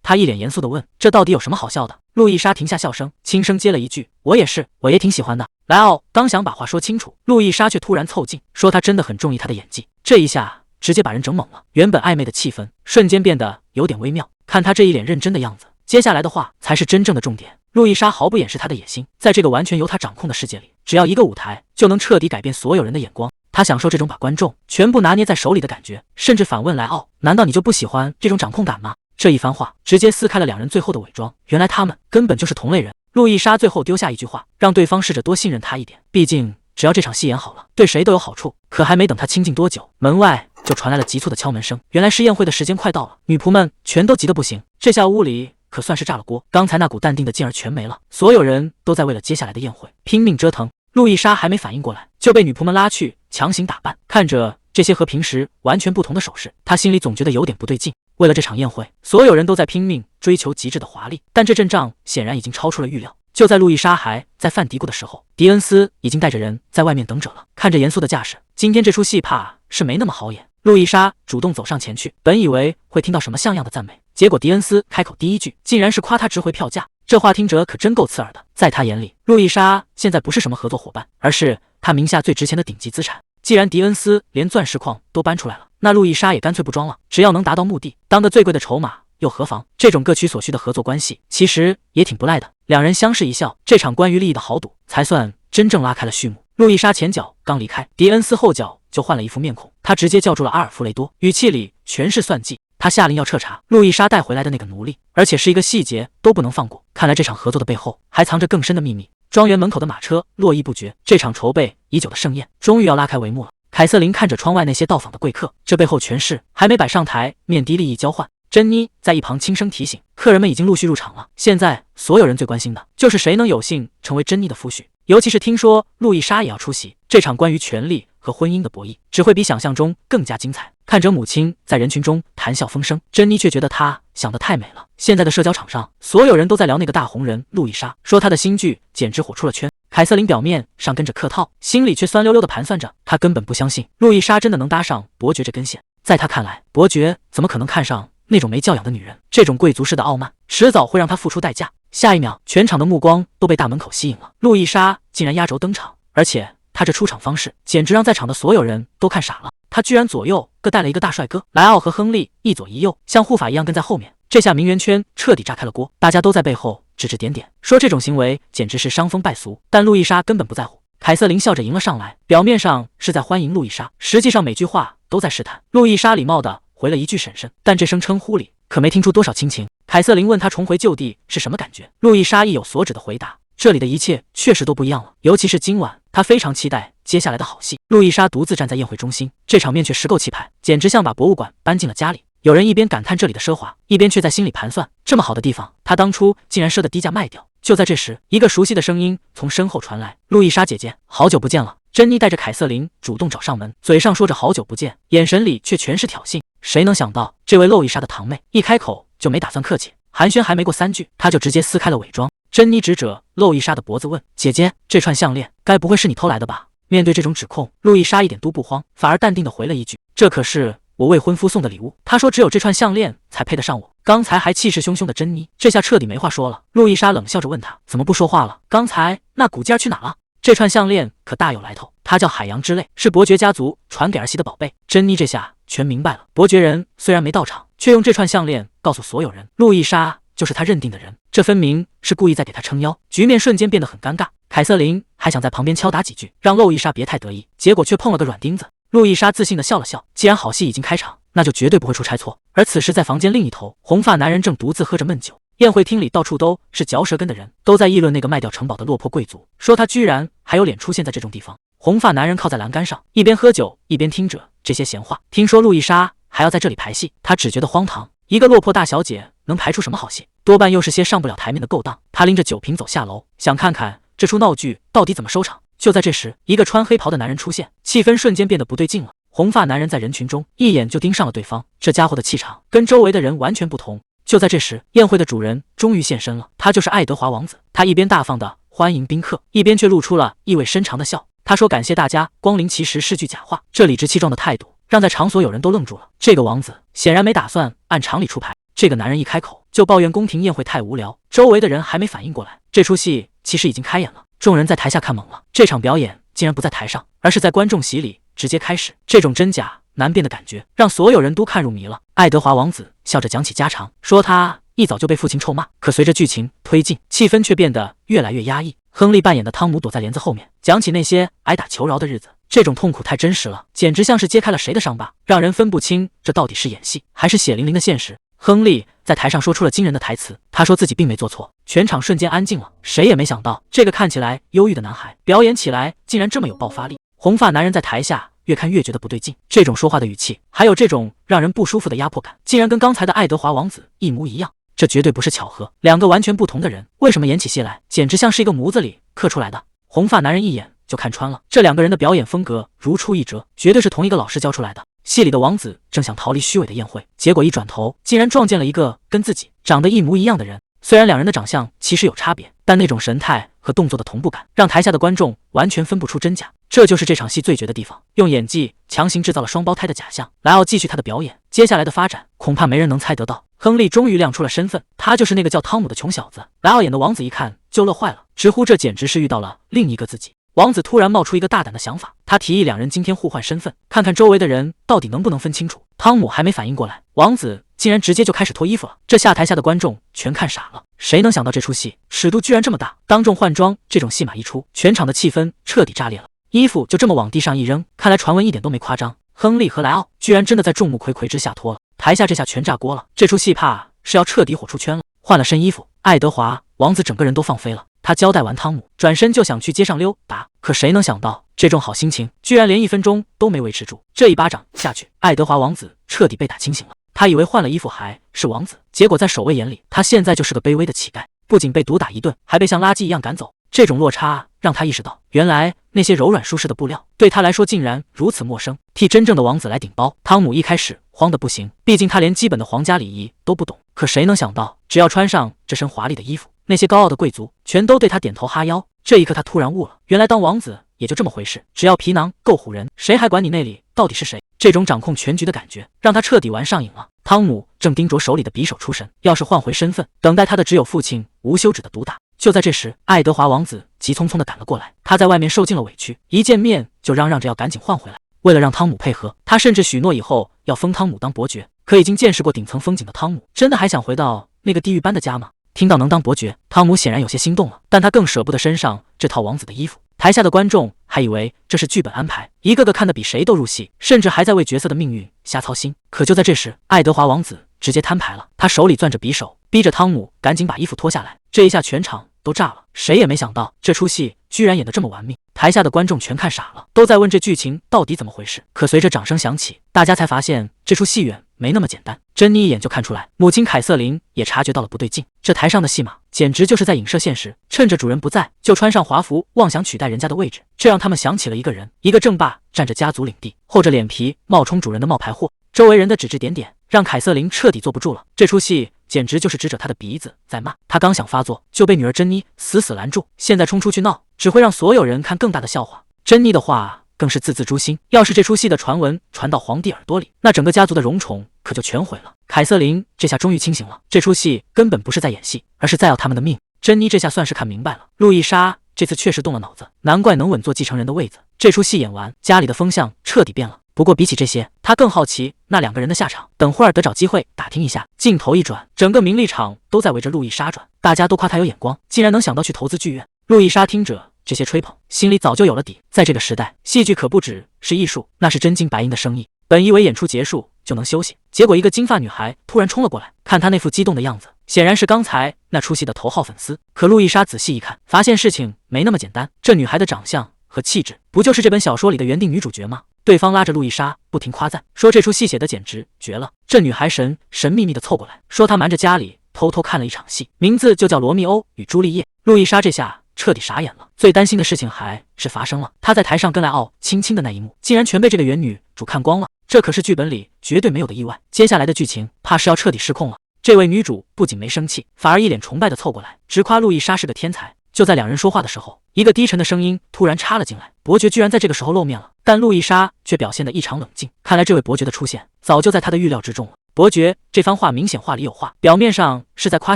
他一脸严肃地问：“这到底有什么好笑的？”路易莎停下笑声，轻声接了一句：“我也是，我也挺喜欢的。”莱奥刚想把话说清楚，路易莎却突然凑近，说她真的很中意他的演技。这一下直接把人整懵了，原本暧昧的气氛瞬间变得有点微妙。看他这一脸认真的样子，接下来的话才是真正的重点。路易莎毫不掩饰她的野心，在这个完全由她掌控的世界里，只要一个舞台就能彻底改变所有人的眼光。她享受这种把观众全部拿捏在手里的感觉，甚至反问莱奥：“难道你就不喜欢这种掌控感吗？”这一番话直接撕开了两人最后的伪装，原来他们根本就是同类人。路易莎最后丢下一句话，让对方试着多信任她一点，毕竟只要这场戏演好了，对谁都有好处。可还没等她亲近多久，门外就传来了急促的敲门声。原来是宴会的时间快到了，女仆们全都急得不行。这下屋里可算是炸了锅，刚才那股淡定的劲儿全没了，所有人都在为了接下来的宴会拼命折腾。路易莎还没反应过来，就被女仆们拉去强行打扮。看着这些和平时完全不同的首饰，她心里总觉得有点不对劲。为了这场宴会，所有人都在拼命追求极致的华丽，但这阵仗显然已经超出了预料。就在路易莎还在犯嘀咕的时候，迪恩斯已经带着人在外面等着了。看着严肃的架势，今天这出戏怕是没那么好演。路易莎主动走上前去，本以为会听到什么像样的赞美，结果迪恩斯开口第一句竟然是夸她值回票价。这话听着可真够刺耳的。在他眼里，路易莎现在不是什么合作伙伴，而是他名下最值钱的顶级资产。既然迪恩斯连钻石矿都搬出来了，那路易莎也干脆不装了，只要能达到目的，当个最贵的筹码又何妨？这种各取所需的合作关系其实也挺不赖的。两人相视一笑，这场关于利益的豪赌才算真正拉开了序幕。路易莎前脚刚离开，迪恩斯后脚就换了一副面孔，他直接叫住了阿尔弗雷多，语气里全是算计。他下令要彻查路易莎带回来的那个奴隶，而且是一个细节都不能放过。看来这场合作的背后还藏着更深的秘密。庄园门口的马车络绎不绝，这场筹备已久的盛宴终于要拉开帷幕了。凯瑟琳看着窗外那些到访的贵客，这背后全是还没摆上台面的利益交换。珍妮在一旁轻声提醒，客人们已经陆续入场了，现在所有人最关心的就是谁能有幸成为珍妮的夫婿。尤其是听说路易莎也要出席，这场关于权力和婚姻的博弈只会比想象中更加精彩。看着母亲在人群中谈笑风生，珍妮却觉得她想得太美了。现在的社交场上，所有人都在聊那个大红人路易莎，说她的新剧简直火出了圈。凯瑟琳表面上跟着客套，心里却酸溜溜的盘算着，她根本不相信路易莎真的能搭上伯爵这根线。在她看来，伯爵怎么可能看上那种没教养的女人？这种贵族式的傲慢，迟早会让她付出代价。下一秒，全场的目光都被大门口吸引了，路易莎竟然压轴登场，而且她这出场方式简直让在场的所有人都看傻了。她居然左右各带了一个大帅哥，莱奥和亨利一左一右，像护法一样跟在后面。这下名媛圈彻底炸开了锅，大家都在背后指指点点，说这种行为简直是伤风败俗。但路易莎根本不在乎，凯瑟琳笑着迎了上来，表面上是在欢迎路易莎，实际上每句话都在试探。路易莎礼貌地回了一句婶婶，但这声称呼里可没听出多少亲情。凯瑟琳问他重回旧地是什么感觉，路易莎意有所指的回答，这里的一切确实都不一样了，尤其是今晚，他非常期待接下来的好戏。路易莎独自站在宴会中心，这场面却实够气派，简直像把博物馆搬进了家里。有人一边感叹这里的奢华，一边却在心里盘算，这么好的地方，他当初竟然赊得低价卖掉。就在这时，一个熟悉的声音从身后传来：“路易莎姐姐，好久不见了。”珍妮带着凯瑟琳主动找上门，嘴上说着好久不见，眼神里却全是挑衅。谁能想到，这位路易莎的堂妹一开口就没打算客气，寒暄还没过3句，她就直接撕开了伪装。珍妮指着路易莎的脖子问：“姐姐，这串项链该不会是你偷来的吧？”面对这种指控，路易莎一点都不慌，反而淡定地回了一句：“这可是我未婚夫送的礼物，他说只有这串项链才配得上我。”刚才还气势汹汹的珍妮，这下彻底没话说了。路易莎冷笑着问他：“怎么不说话了？刚才那古劲儿去哪了？”这串项链可大有来头，它叫海洋之泪，是伯爵家族传给儿媳的宝贝。珍妮这下全明白了，伯爵人虽然没到场，却用这串项链告诉所有人，路易莎就是他认定的人，这分明是故意在给他撑腰。局面瞬间变得很尴尬，凯瑟琳还想在旁边敲打几句，让路易莎别太得意，结果却碰了个软钉子。路易莎自信地笑了笑，既然好戏已经开场，那就绝对不会出差错。而此时在房间另一头，红发男人正独自喝着闷酒。宴会厅里到处都是嚼舌根的人，都在议论那个卖掉城堡的落魄贵族，说他居然还有脸出现在这种地方。红发男人靠在栏杆上，一边喝酒一边听着这些闲话。听说路易莎还要在这里排戏，他只觉得荒唐。一个落魄大小姐能排出什么好戏？多半又是些上不了台面的勾当。他拎着酒瓶走下楼，想看看这出闹剧到底怎么收场。就在这时，一个穿黑袍的男人出现，气氛瞬间变得不对劲了。红发男人在人群中一眼就盯上了对方，这家伙的气场跟周围的人完全不同。就在这时，宴会的主人终于现身了，他就是爱德华王子。他一边大方的欢迎宾客，一边却露出了意味深长的笑。他说：“感谢大家光临，其实是句假话。”这理直气壮的态度让在场所有人都愣住了。这个王子显然没打算按常理出牌。这个男人一开口就抱怨宫廷宴会太无聊，周围的人还没反应过来，这出戏其实已经开演了。众人在台下看懵了，这场表演竟然不在台上，而是在观众席里直接开始。这种真假难辨的感觉让所有人都看入迷了。爱德华王子笑着讲起家常，说他一早就被父亲臭骂，可随着剧情推进，气氛却变得越来越压抑。亨利扮演的汤姆躲在帘子后面，讲起那些挨打求饶的日子，这种痛苦太真实了，简直像是揭开了谁的伤疤，让人分不清这到底是演戏还是血淋淋的现实。亨利在台上说出了惊人的台词，他说自己并没做错，全场瞬间安静了。谁也没想到，这个看起来忧郁的男孩表演起来竟然这么有爆发力。红发男人在台下越看越觉得不对劲，这种说话的语气，还有这种让人不舒服的压迫感，竟然跟刚才的爱德华王子一模一样。这绝对不是巧合，两个完全不同的人，为什么演起戏来简直像是一个模子里刻出来的？红发男人一眼就看穿了，这两个人的表演风格如出一辙，绝对是同一个老师教出来的。戏里的王子正想逃离虚伪的宴会，结果一转头，竟然撞见了一个跟自己长得一模一样的人。虽然两人的长相其实有差别，但那种神态和动作的同步感，让台下的观众完全分不出真假。这就是这场戏最绝的地方，用演技强行制造了双胞胎的假象。莱奥继续他的表演，接下来的发展恐怕没人能猜得到。亨利终于亮出了身份，他就是那个叫汤姆的穷小子。莱奥演的王子一看就乐坏了，直呼这简直是遇到了另一个自己。王子突然冒出一个大胆的想法，他提议两人今天互换身份，看看周围的人到底能不能分清楚。汤姆还没反应过来，王子竟然直接就开始脱衣服了，这下台下的观众全看傻了。谁能想到这出戏尺度居然这么大，当众换装这种戏码一出，全场的气氛彻底炸裂了，衣服就这么往地上一扔，看来传闻一点都没夸张，亨利和莱奥居然真的在众目睽睽之下脱了，台下这下全炸锅了，这出戏怕是要彻底火出圈了。换了身衣服，爱德华王子整个人都放飞了。他交代完汤姆，转身就想去街上溜达，可谁能想到这种好心情居然连1分钟都没维持住。这一巴掌下去，爱德华王子彻底被打清醒了。他以为换了衣服还是王子，结果在守卫眼里，他现在就是个卑微的乞丐，不仅被毒打一顿，还被像垃圾一样赶走。这种落差让他意识到，原来那些柔软舒适的布料对他来说竟然如此陌生。替真正的王子来顶包，汤姆一开始慌得不行，毕竟他连基本的皇家礼仪都不懂。可谁能想到，只要穿上这身华丽的衣服，那些高傲的贵族全都对他点头哈腰。这一刻他突然悟了，原来当王子也就这么回事，只要皮囊够唬人，谁还管你那里到底是谁？这种掌控全局的感觉让他彻底玩上瘾了。汤姆正盯着手里的匕首出神，要是换回身份，等待他的只有父亲无休止的毒打。就在这时，爱德华王子急匆匆地赶了过来，他在外面受尽了委屈，一见面就嚷嚷着要赶紧换回来。为了让汤姆配合，他甚至许诺以后要封汤姆当伯爵。可已经见识过顶层风景的汤姆，真的还想回到那个地狱般的家吗？听到能当伯爵，汤姆显然有些心动了，但他更舍不得身上这套王子的衣服。台下的观众还以为这是剧本安排，一个个看得比谁都入戏，甚至还在为角色的命运瞎操心。可就在这时，爱德华王子直接摊牌了，他手里攥着匕首，逼着汤姆赶紧把衣服脱下来。这一下全场都炸了，谁也没想到这出戏居然演得这么玩命。台下的观众全看傻了，都在问这剧情到底怎么回事。可随着掌声响起，大家才发现这出戏远没那么简单。珍妮一眼就看出来，母亲凯瑟琳也察觉到了不对劲，这台上的戏码简直就是在影射现实，趁着主人不在就穿上华服，妄想取代人家的位置。这让他们想起了一个人，一个正霸占着家族领地，厚着脸皮冒充主人的冒牌货。周围人的指指点点让凯瑟琳彻底坐不住了，这出戏简直就是指着他的鼻子在骂。他刚想发作，就被女儿珍妮死死拦住，现在冲出去闹，只会让所有人看更大的笑话。珍妮的话更是字字诛心，要是这出戏的传闻传到皇帝耳朵里，那整个家族的荣宠可就全毁了。凯瑟琳这下终于清醒了，这出戏根本不是在演戏，而是在要他们的命。珍妮这下算是看明白了，路易莎这次确实动了脑子，难怪能稳坐继承人的位子。这出戏演完，家里的风向彻底变了。不过比起这些，他更好奇那两个人的下场，等会儿得找机会打听一下。镜头一转，整个名利场都在围着路易莎转，大家都夸他有眼光，竟然能想到去投资剧院。路易莎听着这些吹捧，心里早就有了底。在这个时代，戏剧可不只是艺术，那是真金白银的生意。本以为演出结束就能休息，结果一个金发女孩突然冲了过来，看她那副激动的样子，显然是刚才那出戏的头号粉丝。可路易莎仔细一看，发现事情没那么简单，这女孩的长相和气质，不就是这本小说里的原定女主角吗？对方拉着路易莎不停夸赞，说这出戏写的简直绝了。这女孩神秘秘的凑过来，说她瞒着家里偷偷看了一场戏，名字就叫《罗密欧与朱丽叶》。路易莎这下彻底傻眼了。最担心的事情还是发生了，他在台上跟莱奥亲亲的那一幕，竟然全被这个原女主看光了。这可是剧本里绝对没有的意外，接下来的剧情怕是要彻底失控了。这位女主不仅没生气，反而一脸崇拜的凑过来，直夸路易莎是个天才。就在两人说话的时候，一个低沉的声音突然插了进来，伯爵居然在这个时候露面了，但路易莎却表现得异常冷静。看来这位伯爵的出现早就在他的预料之中了。伯爵这番话明显话里有话，表面上是在夸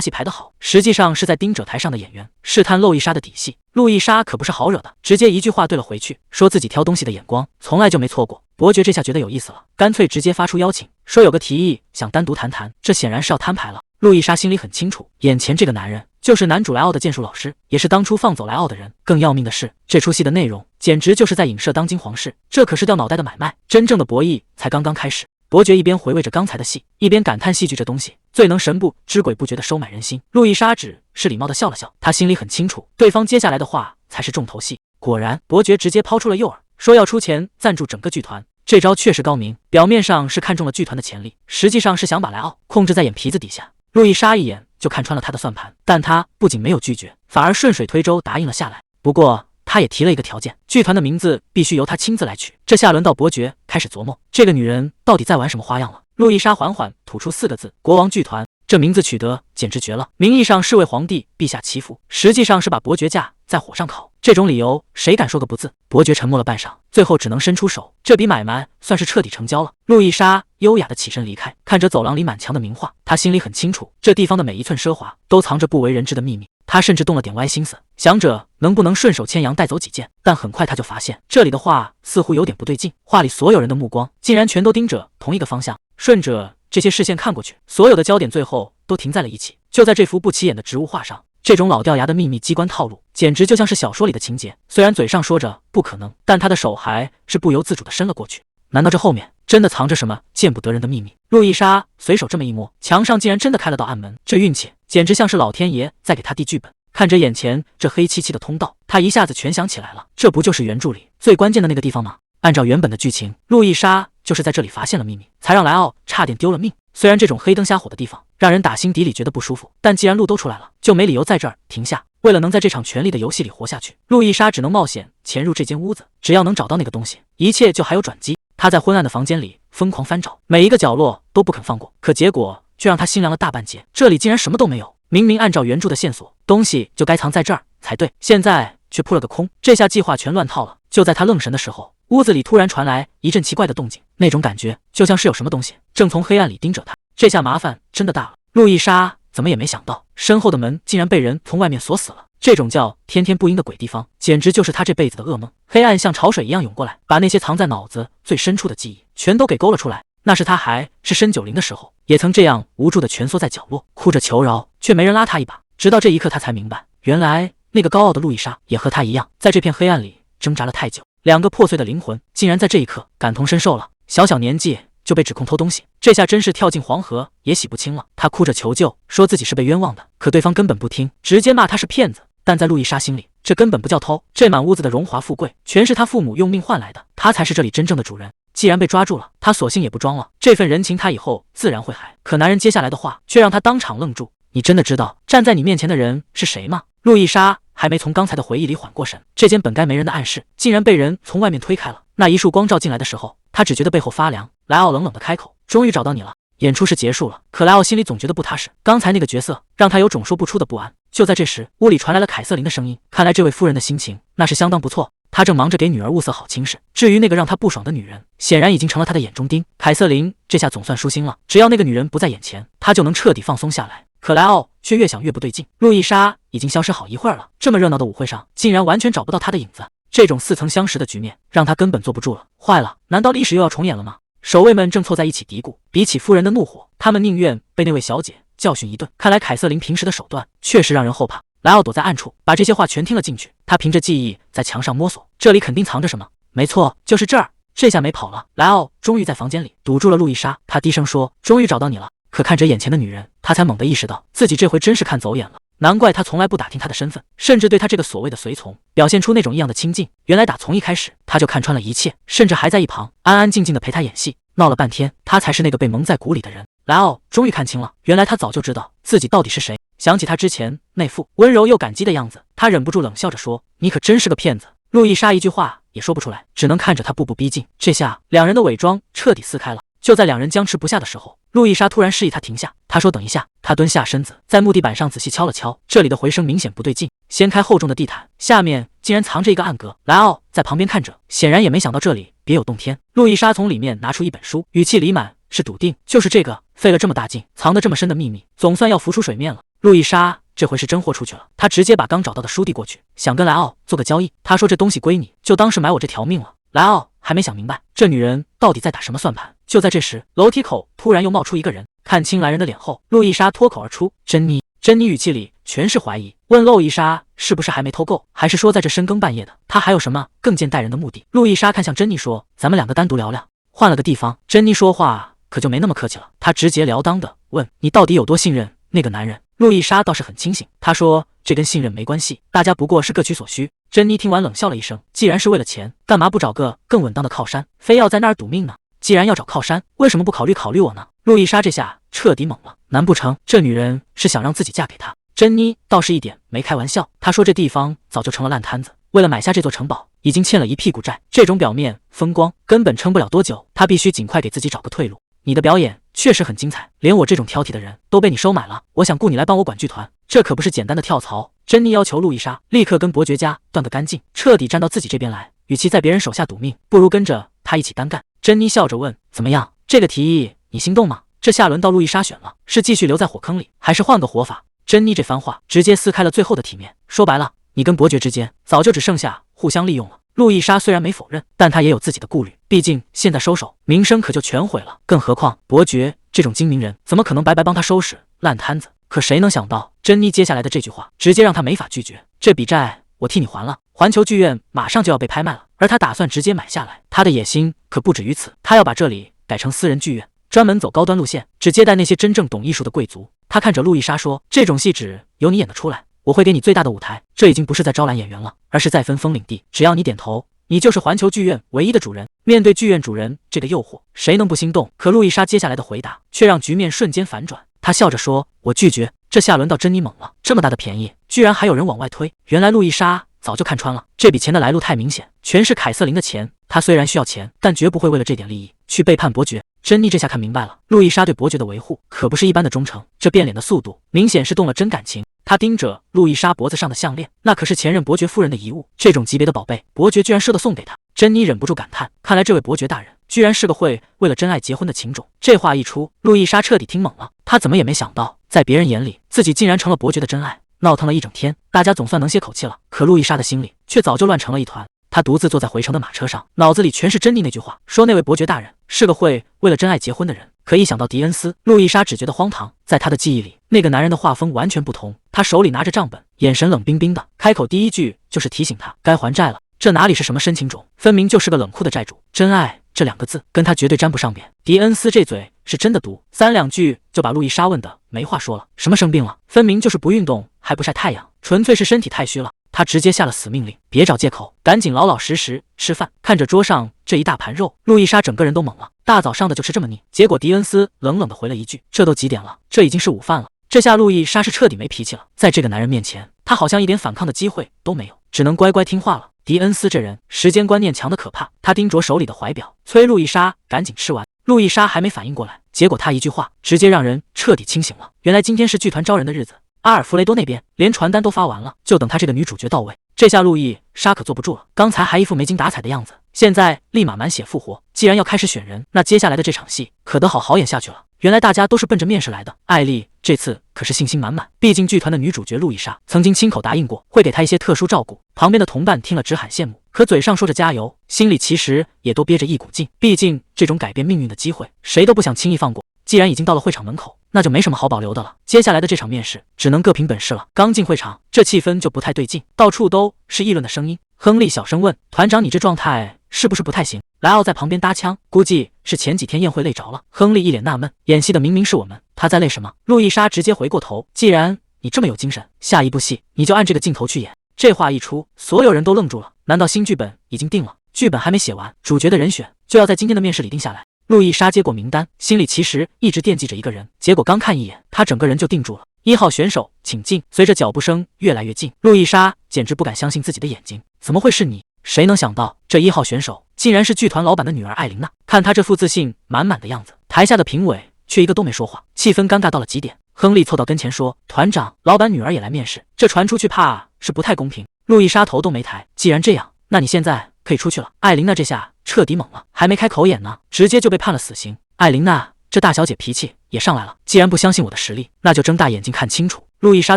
戏排得好，实际上是在盯着台上的演员，试探路易莎的底细。路易莎可不是好惹的，直接一句话对了回去，说自己挑东西的眼光从来就没错过。伯爵这下觉得有意思了，干脆直接发出邀请，说有个提议想单独谈谈，这显然是要摊牌了。路易莎心里很清楚，眼前这个男人就是男主莱奥的剑术老师，也是当初放走莱奥的人。更要命的是，这出戏的内容简直就是在影射当今皇室，这可是掉脑袋的买卖，真正的博弈才刚刚开始。伯爵一边回味着刚才的戏，一边感叹戏剧这东西最能神不知鬼不觉地收买人心。路易莎只是礼貌地笑了笑，她心里很清楚，对方接下来的话才是重头戏。果然，伯爵直接抛出了诱饵，说要出钱赞助整个剧团。这招确实高明，表面上是看中了剧团的潜力，实际上是想把莱奥控制在眼皮子底下。路易莎一眼就看穿了他的算盘，但他不仅没有拒绝，反而顺水推舟答应了下来。不过他也提了一个条件，剧团的名字必须由他亲自来取。这下轮到伯爵开始琢磨，这个女人到底在玩什么花样了。路易莎缓缓吐出4个字：国王剧团。这名字取得简直绝了，名义上是为皇帝陛下祈福，实际上是把伯爵架在火上烤。这种理由谁敢说个不字？伯爵沉默了半晌，最后只能伸出手，这笔买卖算是彻底成交了。路易莎优雅地起身离开，看着走廊里满墙的名画，她心里很清楚，这地方的每一寸奢华都藏着不为人知的秘密。她甚至动了点歪心思，想着能不能顺手牵羊带走几件，但很快她就发现这里的画似乎有点不对劲，画里所有人的目光竟然全都盯着同一个方向，顺着这些视线看过去，所有的焦点最后都停在了一起，就在这幅不起眼的植物画上。这种老掉牙的秘密机关套路，简直就像是小说里的情节。虽然嘴上说着不可能，但他的手还是不由自主地伸了过去。难道这后面真的藏着什么见不得人的秘密？路易莎随手这么一摸，墙上竟然真的开了道暗门，这运气简直像是老天爷在给他递剧本。看着眼前这黑漆漆的通道，他一下子全想起来了，这不就是原著里最关键的那个地方吗？按照原本的剧情，路易莎就是在这里发现了秘密，才让莱奥差点丢了命。虽然这种黑灯瞎火的地方让人打心底里觉得不舒服，但既然路都出来了，就没理由在这儿停下。为了能在这场权力的游戏里活下去，路易莎只能冒险潜入这间屋子。只要能找到那个东西，一切就还有转机。她在昏暗的房间里疯狂翻找，每一个角落都不肯放过，可结果却让她心凉了大半截。这里竟然什么都没有，明明按照原著的线索，东西就该藏在这儿才对，现在却扑了个空。这下计划全乱套了。就在他愣神的时候，屋子里突然传来一阵奇怪的动静，那种感觉就像是有什么东西正从黑暗里盯着他。这下麻烦真的大了。路易莎怎么也没想到，身后的门竟然被人从外面锁死了。这种叫天天不应的鬼地方，简直就是他这辈子的噩梦。黑暗像潮水一样涌过来，把那些藏在脑子最深处的记忆全都给勾了出来。那是他还是申九龄的时候，也曾这样无助地蜷缩在角落，哭着求饶，却没人拉他一把。直到这一刻，他才明白，原来那个高傲的路易莎也和他一样，在这片黑暗里挣扎了太久。两个破碎的灵魂竟然在这一刻感同身受了。小小年纪就被指控偷东西，这下真是跳进黄河也洗不清了。他哭着求救，说自己是被冤枉的，可对方根本不听，直接骂他是骗子。但在路易莎心里，这根本不叫偷，这满屋子的荣华富贵全是他父母用命换来的，他才是这里真正的主人。既然被抓住了，他索性也不装了，这份人情他以后自然会还。可男人接下来的话却让他当场愣住，你真的知道站在你面前的人是谁吗？路易莎还没从刚才的回忆里缓过神，这间本该没人的暗室竟然被人从外面推开了。那一束光照进来的时候，他只觉得背后发凉。莱奥冷冷的开口，终于找到你了。演出是结束了，可莱奥心里总觉得不踏实，刚才那个角色让他有种说不出的不安。就在这时，屋里传来了凯瑟琳的声音，看来这位夫人的心情那是相当不错，她正忙着给女儿物色好亲事。至于那个让她不爽的女人，显然已经成了她的眼中钉。凯瑟琳这下总算舒心了，只要那个女人不在眼前，她就能彻底放松下来。可莱奥却越想越不对劲，路易莎已经消失好一会儿了，这么热闹的舞会上竟然完全找不到她的影子。这种似曾相识的局面让他根本坐不住了。坏了，难道历史又要重演了吗？守卫们正凑在一起嘀咕，比起夫人的怒火，他们宁愿被那位小姐教训一顿。看来凯瑟琳平时的手段确实让人后怕。莱奥躲在暗处，把这些话全听了进去。他凭着记忆在墙上摸索，这里肯定藏着什么。没错，就是这儿。这下没跑了。莱奥终于在房间里堵住了路易莎，他低声说：“终于找到你了。”可看着眼前的女人，他才猛地意识到自己这回真是看走眼了。难怪他从来不打听他的身份，甚至对他这个所谓的随从表现出那种异样的亲近。原来打从一开始他就看穿了一切，甚至还在一旁安安静静的陪他演戏。闹了半天，他才是那个被蒙在鼓里的人。莱奥终于看清了，原来他早就知道自己到底是谁。想起他之前那副温柔又感激的样子，他忍不住冷笑着说：“你可真是个骗子。”路易莎一句话也说不出来，只能看着他步步逼近。这下两人的伪装彻底撕开了。就在两人僵持不下的时候，路易莎突然示意他停下。他说：“等一下。”他蹲下身子，在木地板上仔细敲了敲，这里的回声明显不对劲。掀开厚重的地毯，下面竟然藏着一个暗格。莱奥在旁边看着，显然也没想到这里别有洞天。路易莎从里面拿出一本书，语气里满是笃定：“就是这个，费了这么大劲，藏得这么深的秘密，总算要浮出水面了。”路易莎这回是真豁出去了，他直接把刚找到的书递过去，想跟莱奥做个交易。他说：“这东西归你，就当是买我这条命了。”莱奥还没想明白这女人到底在打什么算盘。就在这时，楼梯口突然又冒出一个人。看清来人的脸后，路易莎脱口而出：“珍妮。”珍妮语气里全是怀疑，问路易莎是不是还没偷够，还是说在这深更半夜的，她还有什么更见待人的目的？路易莎看向珍妮说：“咱们两个单独聊聊。”换了个地方，珍妮说话可就没那么客气了，她直截了当的问：“你到底有多信任那个男人？”路易莎倒是很清醒，她说：“这跟信任没关系，大家不过是各取所需。”珍妮听完冷笑了一声：“既然是为了钱，干嘛不找个更稳当的靠山，非要在那儿赌命呢？既然要找靠山，为什么不考虑我呢？”路易莎这下彻底懵了，难不成这女人是想让自己嫁给他？珍妮倒是一点没开玩笑，她说这地方早就成了烂摊子，为了买下这座城堡，已经欠了一屁股债，这种表面风光根本撑不了多久，她必须尽快给自己找个退路。你的表演确实很精彩，连我这种挑剔的人都被你收买了，我想雇你来帮我管剧团，这可不是简单的跳槽。珍妮要求路易莎立刻跟伯爵家断个干净，彻底站到自己这边来，与其在别人手下赌命，不如跟着他一起单干。珍妮笑着问：“怎么样？这个提议你心动吗？”这下轮到路易莎选了，是继续留在火坑里，还是换个活法？珍妮这番话直接撕开了最后的体面，说白了，你跟伯爵之间早就只剩下互相利用了。路易莎虽然没否认，但她也有自己的顾虑，毕竟现在收手，名声可就全毁了。更何况伯爵这种精明人，怎么可能白白帮他收拾烂摊子？可谁能想到，珍妮接下来的这句话，直接让他没法拒绝。这笔债我替你还了。环球剧院马上就要被拍卖了，而他打算直接买下来。他的野心可不止于此，他要把这里改成私人剧院，专门走高端路线，只接待那些真正懂艺术的贵族。他看着路易莎说：“这种戏只有你演得出来，我会给你最大的舞台。这已经不是在招揽演员了，而是在分封领地。只要你点头，你就是环球剧院唯一的主人。”面对剧院主人这个诱惑，谁能不心动？可路易莎接下来的回答却让局面瞬间反转。她笑着说：“我拒绝。”这下轮到珍妮懵了，这么大的便宜，居然还有人往外推。原来路易莎早就看穿了，这笔钱的来路太明显，全是凯瑟琳的钱。她虽然需要钱，但绝不会为了这点利益去背叛伯爵。珍妮这下看明白了，路易莎对伯爵的维护可不是一般的忠诚，这变脸的速度明显是动了真感情。她盯着路易莎脖子上的项链，那可是前任伯爵夫人的遗物，这种级别的宝贝，伯爵居然舍得送给她。珍妮忍不住感叹，看来这位伯爵大人居然是个会为了真爱结婚的情种。这话一出，路易莎彻底听懵了，她怎么也没想到，在别人眼里，自己竟然成了伯爵的真爱。闹腾了一整天，大家总算能歇口气了，可路易莎的心里却早就乱成了一团。她独自坐在回程的马车上，脑子里全是珍妮那句话，说那位伯爵大人是个会为了真爱结婚的人。可一想到迪恩斯，路易莎只觉得荒唐。在她的记忆里，那个男人的画风完全不同，他手里拿着账本，眼神冷冰冰的，开口第一句就是提醒她该还债了。这哪里是什么深情种，分明就是个冷酷的债主。真爱这两个字跟他绝对沾不上边。迪恩斯这嘴是真的毒，三两句就把路易莎问的没话说了。什么生病了？分明就是不运动还不晒太阳，纯粹是身体太虚了。他直接下了死命令，别找借口，赶紧老老实实吃饭。看着桌上这一大盘肉，路易莎整个人都懵了，大早上的就吃这么腻。结果迪恩斯冷冷的回了一句：“这都几点了？这已经是午饭了。”这下路易莎是彻底没脾气了，在这个男人面前，她好像一点反抗的机会都没有，只能乖乖听话了。迪恩斯这人时间观念强的可怕，他盯着手里的怀表，催路易莎赶紧吃完。路易莎还没反应过来，结果他一句话直接让人彻底清醒了。原来今天是剧团招人的日子，阿尔弗雷多那边连传单都发完了，就等他这个女主角到位。这下路易莎可坐不住了，刚才还一副没精打采的样子，现在立马满血复活。既然要开始选人，那接下来的这场戏可得好好演下去了。原来大家都是奔着面试来的，艾丽这次可是信心满满，毕竟剧团的女主角路易莎曾经亲口答应过会给她一些特殊照顾。旁边的同伴听了直喊羡慕，可嘴上说着加油，心里其实也都憋着一股劲，毕竟这种改变命运的机会，谁都不想轻易放过。既然已经到了会场门口，那就没什么好保留的了。接下来的这场面试只能各凭本事了。刚进会场，这气氛就不太对劲，到处都是议论的声音。亨利小声问团长：“你这状态是不是不太行？”莱奥在旁边搭腔：“估计是前几天宴会累着了。”亨利一脸纳闷：“演戏的明明是我们，他在累什么？”路易莎直接回过头：“既然你这么有精神，下一部戏你就按这个镜头去演。”这话一出，所有人都愣住了。难道新剧本已经定了？剧本还没写完，主角的人选就要在今天的面试里定下来？路易莎接过名单，心里其实一直惦记着一个人，结果刚看一眼，她整个人就定住了。1号选手，请进。随着脚步声越来越近，路易莎简直不敢相信自己的眼睛，怎么会是你？谁能想到这1号选手竟然是剧团老板的女儿艾琳娜？看她这副自信满满的样子，台下的评委却一个都没说话，气氛尴尬到了极点。亨利凑到跟前说：“团长，老板女儿也来面试，这传出去怕是不太公平。”路易莎头都没抬，既然这样，那你现在可以出去了。艾琳娜这下彻底懵了，还没开口演呢，直接就被判了死刑。艾琳娜这大小姐脾气也上来了，既然不相信我的实力，那就睁大眼睛看清楚。路易莎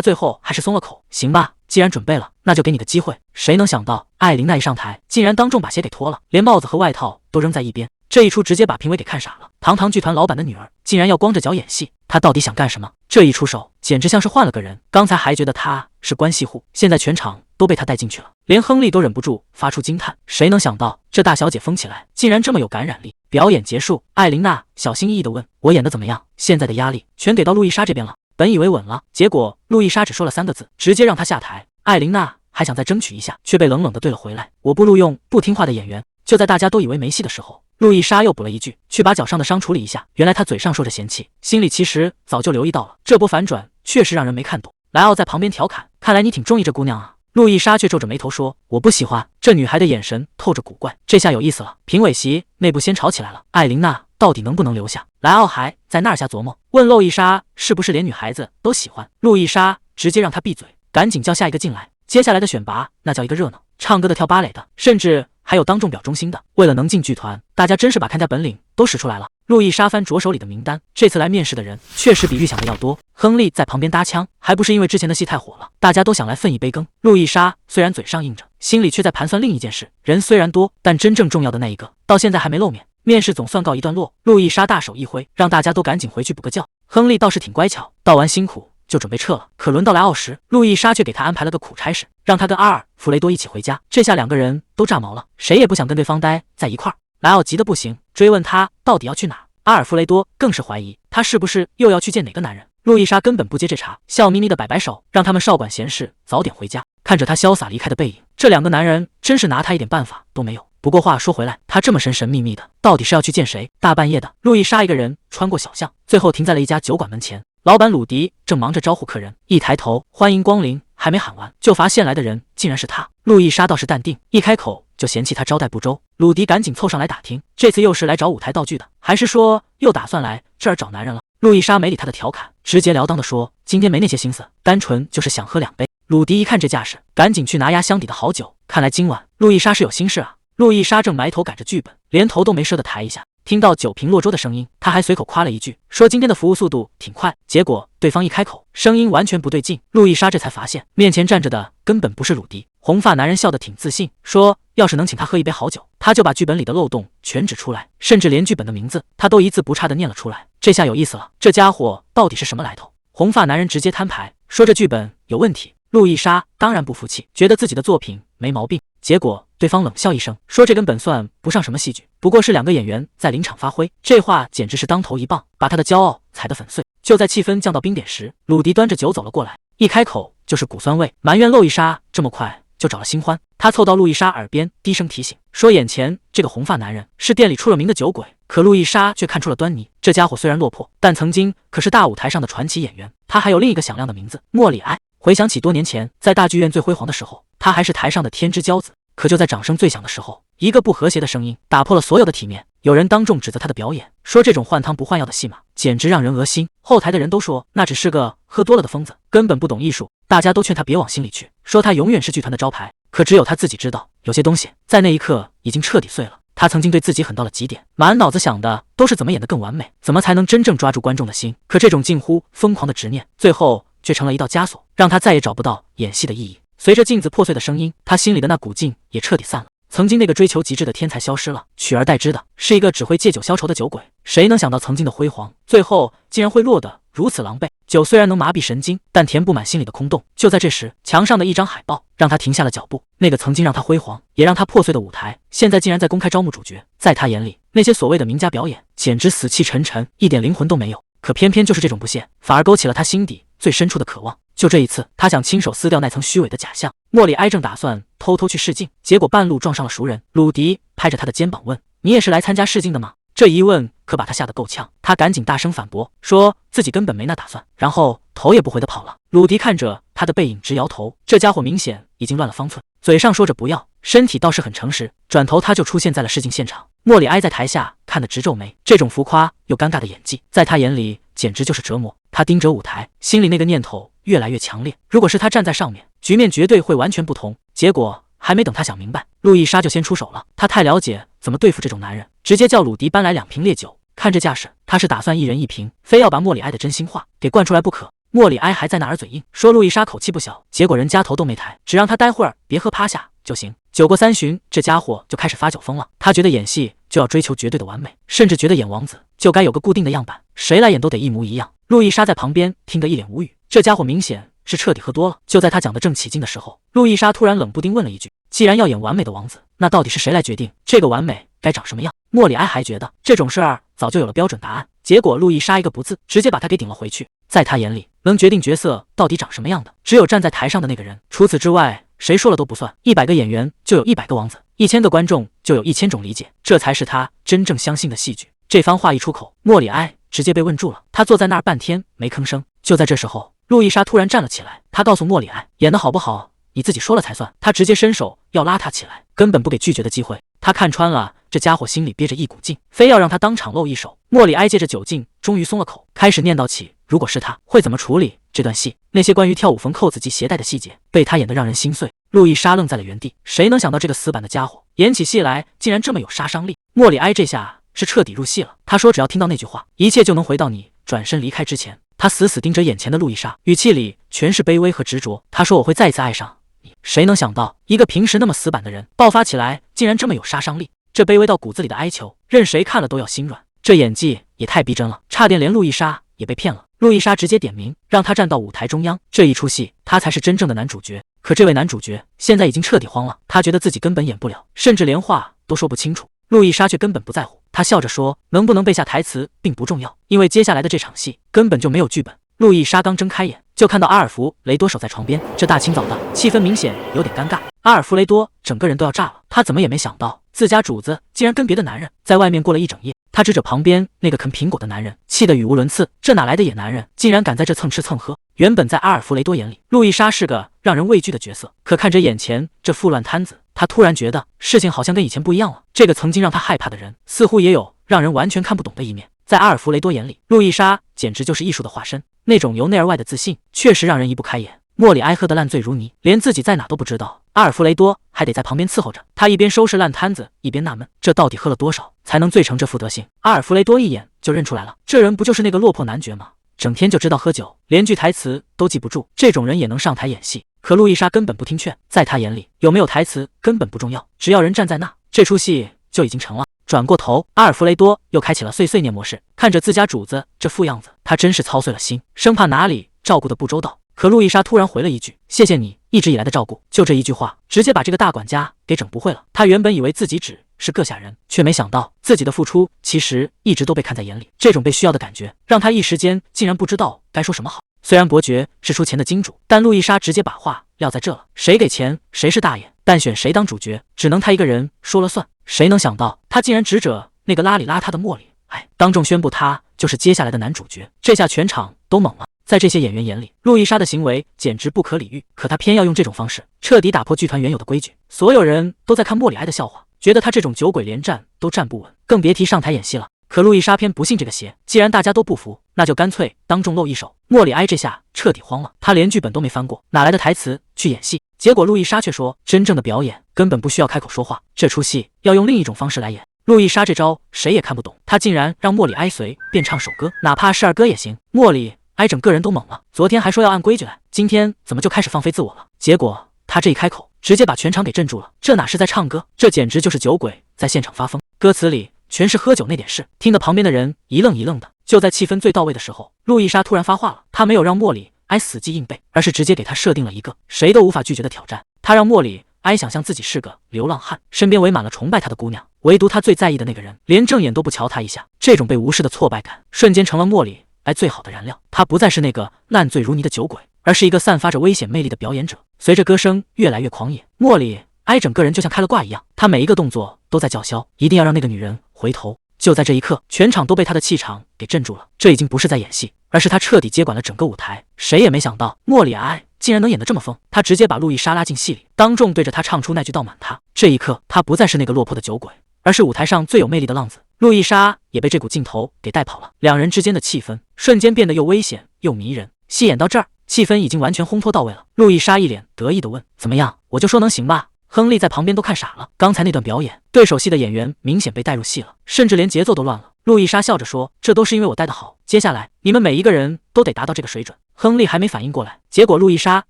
最后还是松了口，行吧，既然准备了，那就给你个机会。谁能想到艾琳娜一上台，竟然当众把鞋给脱了，连帽子和外套都扔在一边。这一出直接把评委给看傻了，堂堂剧团老板的女儿竟然要光着脚演戏，她到底想干什么？这一出手简直像是换了个人，刚才还觉得她是关系户，现在全场都被她带进去了，连亨利都忍不住发出惊叹。谁能想到这大小姐疯起来竟然这么有感染力？表演结束，艾琳娜小心翼翼地问：“我演得怎么样？”现在的压力全给到路易莎这边了，本以为稳了，结果路易莎只说了3个字，直接让她下台。艾琳娜还想再争取一下，却被冷冷地对了回来：“我不录用不听话的演员。”就在大家都以为没戏的时候，路易莎又补了一句：“去把脚上的伤处理一下。”原来她嘴上说着嫌弃，心里其实早就留意到了，这波反转确实让人没看懂。莱奥在旁边调侃：“看来你挺中意这姑娘啊。”路易莎却皱着眉头说：“我不喜欢。”这女孩的眼神透着古怪，这下有意思了。评委席内部先吵起来了，艾琳娜到底能不能留下？莱奥还在那儿瞎琢磨，问路易莎是不是连女孩子都喜欢。路易莎直接让她闭嘴，赶紧叫下一个进来。接下来的选拔那叫一个热闹，唱歌的、跳芭蕾的，甚至还有当众表忠心的。为了能进剧团，大家真是把看家本领都使出来了。路易莎翻着手里的名单，这次来面试的人确实比预想的要多。亨利在旁边搭腔，还不是因为之前的戏太火了，大家都想来分一杯羹。路易莎虽然嘴上应着，心里却在盘算另一件事，人虽然多，但真正重要的那一个到现在还没露面。面试总算告一段落，路易莎大手一挥，让大家都赶紧回去补个觉。亨利倒是挺乖巧，道完辛苦就准备撤了。可轮到莱奥时，路易莎却给他安排了个苦差事，让他跟阿尔弗雷多一起回家。这下2个人都炸毛了，谁也不想跟对方待在一块儿。莱奥急得不行，追问他到底要去哪。阿尔弗雷多更是怀疑他是不是又要去见哪个男人。路易莎根本不接这茬，笑眯眯的摆摆手，让他们少管闲事，早点回家。看着他潇洒离开的背影，这2个男人真是拿他一点办法都没有。不过话说回来，他这么神神秘秘的，到底是要去见谁？大半夜的，路易莎一个人穿过小巷，最后停在了一家酒馆门前。老板鲁迪正忙着招呼客人，一抬头，欢迎光临，还没喊完，就发现来的人竟然是他。路易莎倒是淡定，一开口就嫌弃他招待不周。鲁迪赶紧凑上来打听，这次又是来找舞台道具的，还是说又打算来这儿找男人了？路易莎没理他的调侃，直截了当的说：“今天没那些心思，单纯就是想喝2杯。”鲁迪一看这架势，赶紧去拿压箱底的好酒，看来今晚路易莎是有心事啊。路易莎正埋头赶着剧本，连头都没舍得抬一下。听到酒瓶落桌的声音，他还随口夸了一句，说今天的服务速度挺快。结果对方一开口，声音完全不对劲。路易莎这才发现，面前站着的根本不是鲁迪。红发男人笑得挺自信，说要是能请他喝一杯好酒，他就把剧本里的漏洞全指出来，甚至连剧本的名字他都一字不差的念了出来。这下有意思了，这家伙到底是什么来头？红发男人直接摊牌，说这剧本有问题。路易莎当然不服气，觉得自己的作品没毛病。结果对方冷笑一声，说这根本算不上什么戏剧，不过是2个演员在临场发挥。这话简直是当头一棒，把他的骄傲踩得粉碎。就在气氛降到冰点时，鲁迪端着酒走了过来，一开口就是骨酸味，埋怨路易莎这么快就找了新欢。他凑到路易莎耳边低声提醒，说眼前这个红发男人是店里出了名的酒鬼。可路易莎却看出了端倪，这家伙虽然落魄，但曾经可是大舞台上的传奇演员。他还有另一个响亮的名字，莫里埃。回想起多年前在大剧院最辉煌的时候，他还是台上的天之骄子。可就在掌声最响的时候，一个不和谐的声音打破了所有的体面。有人当众指责他的表演，说这种换汤不换药的戏码简直让人恶心。后台的人都说那只是个喝多了的疯子，根本不懂艺术。大家都劝他别往心里去，说他永远是剧团的招牌。可只有他自己知道，有些东西在那一刻已经彻底碎了。他曾经对自己狠到了极点，满脑子想的都是怎么演得更完美，怎么才能真正抓住观众的心。可这种近乎疯狂的执念，最后却成了一道枷锁，让他再也找不到演戏的意义。随着镜子破碎的声音，他心里的那股劲也彻底散了。曾经那个追求极致的天才消失了，取而代之的是一个只会借酒消愁的酒鬼。谁能想到曾经的辉煌，最后竟然会落得如此狼狈？酒虽然能麻痹神经，但填不满心里的空洞。就在这时，墙上的一张海报让他停下了脚步。那个曾经让他辉煌，也让他破碎的舞台，现在竟然在公开招募主角。在他眼里，那些所谓的名家表演简直死气沉沉，一点灵魂都没有。可偏偏就是这种不屑，反而勾起了他心底最深处的渴望。就这一次，他想亲手撕掉那层虚伪的假象。莫里埃正打算偷偷去试镜，结果半路撞上了熟人。鲁迪拍着他的肩膀问：“你也是来参加试镜的吗？”这一问可把他吓得够呛，他赶紧大声反驳，说自己根本没那打算，然后头也不回的跑了。鲁迪看着他的背影直摇头，这家伙明显已经乱了方寸，嘴上说着不要，身体倒是很诚实。转头他就出现在了试镜现场。莫里埃在台下看得直皱眉，这种浮夸又尴尬的演技，在他眼里简直就是折磨。他盯着舞台，心里那个念头越来越强烈。如果是他站在上面，局面绝对会完全不同。结果还没等他想明白，路易莎就先出手了。他太了解怎么对付这种男人，直接叫鲁迪搬来2瓶烈酒。看这架势，他是打算一人1瓶，非要把莫里埃的真心话给灌出来不可。莫里埃还在那儿嘴硬，说路易莎口气不小，结果人家头都没抬，只让他待会儿别喝趴下就行。酒过3巡，这家伙就开始发酒疯了。他觉得演戏就要追求绝对的完美，甚至觉得演王子就该有个固定的样板，谁来演都得一模一样。路易莎在旁边听得一脸无语，这家伙明显是彻底喝多了。就在他讲得正起劲的时候，路易莎突然冷不丁问了一句：既然要演完美的王子，那到底是谁来决定这个完美该长什么样？莫里埃还觉得这种事儿早就有了标准答案，结果路易莎一个不字，直接把他给顶了回去。在他眼里，能决定角色到底长什么样的，只有站在台上的那个人，除此之外，谁说了都不算。100个演员就有100个王子，1000个观众就有1000种理解，这才是他真正相信的戏剧。这番话一出口，莫里埃直接被问住了，他坐在那儿半天没吭声。就在这时候，路易莎突然站了起来，他告诉莫里埃，演得好不好你自己说了才算。他直接伸手要拉他起来，根本不给拒绝的机会。他看穿了这家伙心里憋着一股劲，非要让他当场露一手。莫里埃借着酒劲终于松了口，开始念叨起如果是他会怎么处理这段戏。那些关于跳舞缝扣子及鞋带的细节被他演得让人心碎。路易莎愣在了原地，谁能想到这个死板的家伙演起戏来竟然这么有杀伤力。莫里埃这下是彻底入戏了，他说只要听到那句话，一切就能回到你转身离开之前。他死死盯着眼前的路易莎，语气里全是卑微和执着。他说我会再一次爱上你。谁能想到一个平时那么死板的人爆发起来竟然这么有杀伤力，这卑微到骨子里的哀求任谁看了都要心软。这演技也太逼真了，差点连路易莎也被骗了。路易莎直接点名让他站到舞台中央，这一出戏他才是真正的男主角。可这位男主角现在已经彻底慌了，他觉得自己根本演不了，甚至连话都说不清楚。路易莎却根本不在乎，她笑着说能不能背下台词并不重要，因为接下来的这场戏根本就没有剧本。路易莎刚睁开眼，就看到阿尔弗雷多守在床边，这大清早的气氛明显有点尴尬。阿尔弗雷多整个人都要炸了，他怎么也没想到自家主子竟然跟别的男人在外面过了一整夜。他指着旁边那个啃苹果的男人，气得语无伦次，这哪来的野男人，竟然敢在这蹭吃蹭喝。原本在阿尔弗雷多眼里，路易莎是个让人畏惧的角色，可看着眼前这富乱摊子，他突然觉得事情好像跟以前不一样了。这个曾经让他害怕的人，似乎也有让人完全看不懂的一面。在阿尔弗雷多眼里，路易莎简直就是艺术的化身，那种由内而外的自信确实让人移不开眼。莫里埃喝得烂醉如泥，连自己在哪都不知道，阿尔弗雷多还得在旁边伺候着。他一边收拾烂摊子，一边纳闷，这到底喝了多少才能醉成这副德行？阿尔弗雷多一眼就认出来了，这人不就是那个落魄男爵吗？整天就知道喝酒，连句台词都记不住，这种人也能上台演戏？可路易莎根本不听劝，在他眼里有没有台词根本不重要，只要人站在那，这出戏就已经成了。转过头，阿尔弗雷多又开启了碎碎念模式，看着自家主子这副样子，他真是操碎了心，生怕哪里照顾得不周到。可路易莎突然回了一句：谢谢你一直以来的照顾。就这一句话，直接把这个大管家给整不会了。他原本以为自己只是个下人，却没想到自己的付出其实一直都被看在眼里。这种被需要的感觉，让他一时间竟然不知道该说什么好。虽然伯爵是出钱的金主，但路易莎直接把话撂在这了，谁给钱谁是大爷，但选谁当主角，只能他一个人说了算。谁能想到他竟然指着那个邋里邋遢的莫里埃，当众宣布他就是接下来的男主角。这下全场都懵了。在这些演员眼里，路易莎的行为简直不可理喻，可她偏要用这种方式彻底打破剧团原有的规矩。所有人都在看莫里埃的笑话，觉得他这种酒鬼连站都站不稳，更别提上台演戏了。可路易莎偏不信这个邪，既然大家都不服，那就干脆当众露一手。莫里埃这下彻底慌了，他连剧本都没翻过，哪来的台词去演戏？结果路易莎却说，真正的表演根本不需要开口说话，这出戏要用另一种方式来演。路易莎这招谁也看不懂，他竟然让莫里埃随便唱首歌，哪怕是儿歌也行。莫里埃整个人都懵了，昨天还说要按规矩来，今天怎么就开始放飞自我了？结果他这一开口，直接把全场给镇住了。这哪是在唱歌，这简直就是酒鬼在现场发疯，歌词里全是喝酒那点事，听得旁边的人一愣一愣的。就在气氛最到位的时候，路易莎突然发话了，她没有让莫里埃死记硬背，而是直接给他设定了一个谁都无法拒绝的挑战。她让莫里埃想象自己是个流浪汉，身边围满了崇拜他的姑娘，唯独他最在意的那个人连正眼都不瞧他一下。这种被无视的挫败感瞬间成了莫里埃最好的燃料，他不再是那个烂醉如泥的酒鬼，而是一个散发着危险魅力的表演者。随着歌声越来越狂野，莫里埃整个人就像开了挂一样，他每一个动作都在叫嚣，一定要让那个女人回头。就在这一刻，全场都被他的气场给镇住了。这已经不是在演戏，而是他彻底接管了整个舞台。谁也没想到莫里埃竟然能演得这么疯，他直接把路易莎拉进戏里，当众对着他唱出那句道满他。这一刻，他不再是那个落魄的酒鬼，而是舞台上最有魅力的浪子。路易莎也被这股镜头给带跑了，两人之间的气氛瞬间变得又危险又迷人。戏演到这儿，气氛已经完全烘托到位了。路易莎一脸得意地问：“怎么样？我就说能行吧？”亨利在旁边都看傻了，刚才那段表演，对手戏的演员明显被带入戏了，甚至连节奏都乱了。路易莎笑着说：“这都是因为我带得好，接下来你们每一个人都得达到这个水准。”亨利还没反应过来，结果路易莎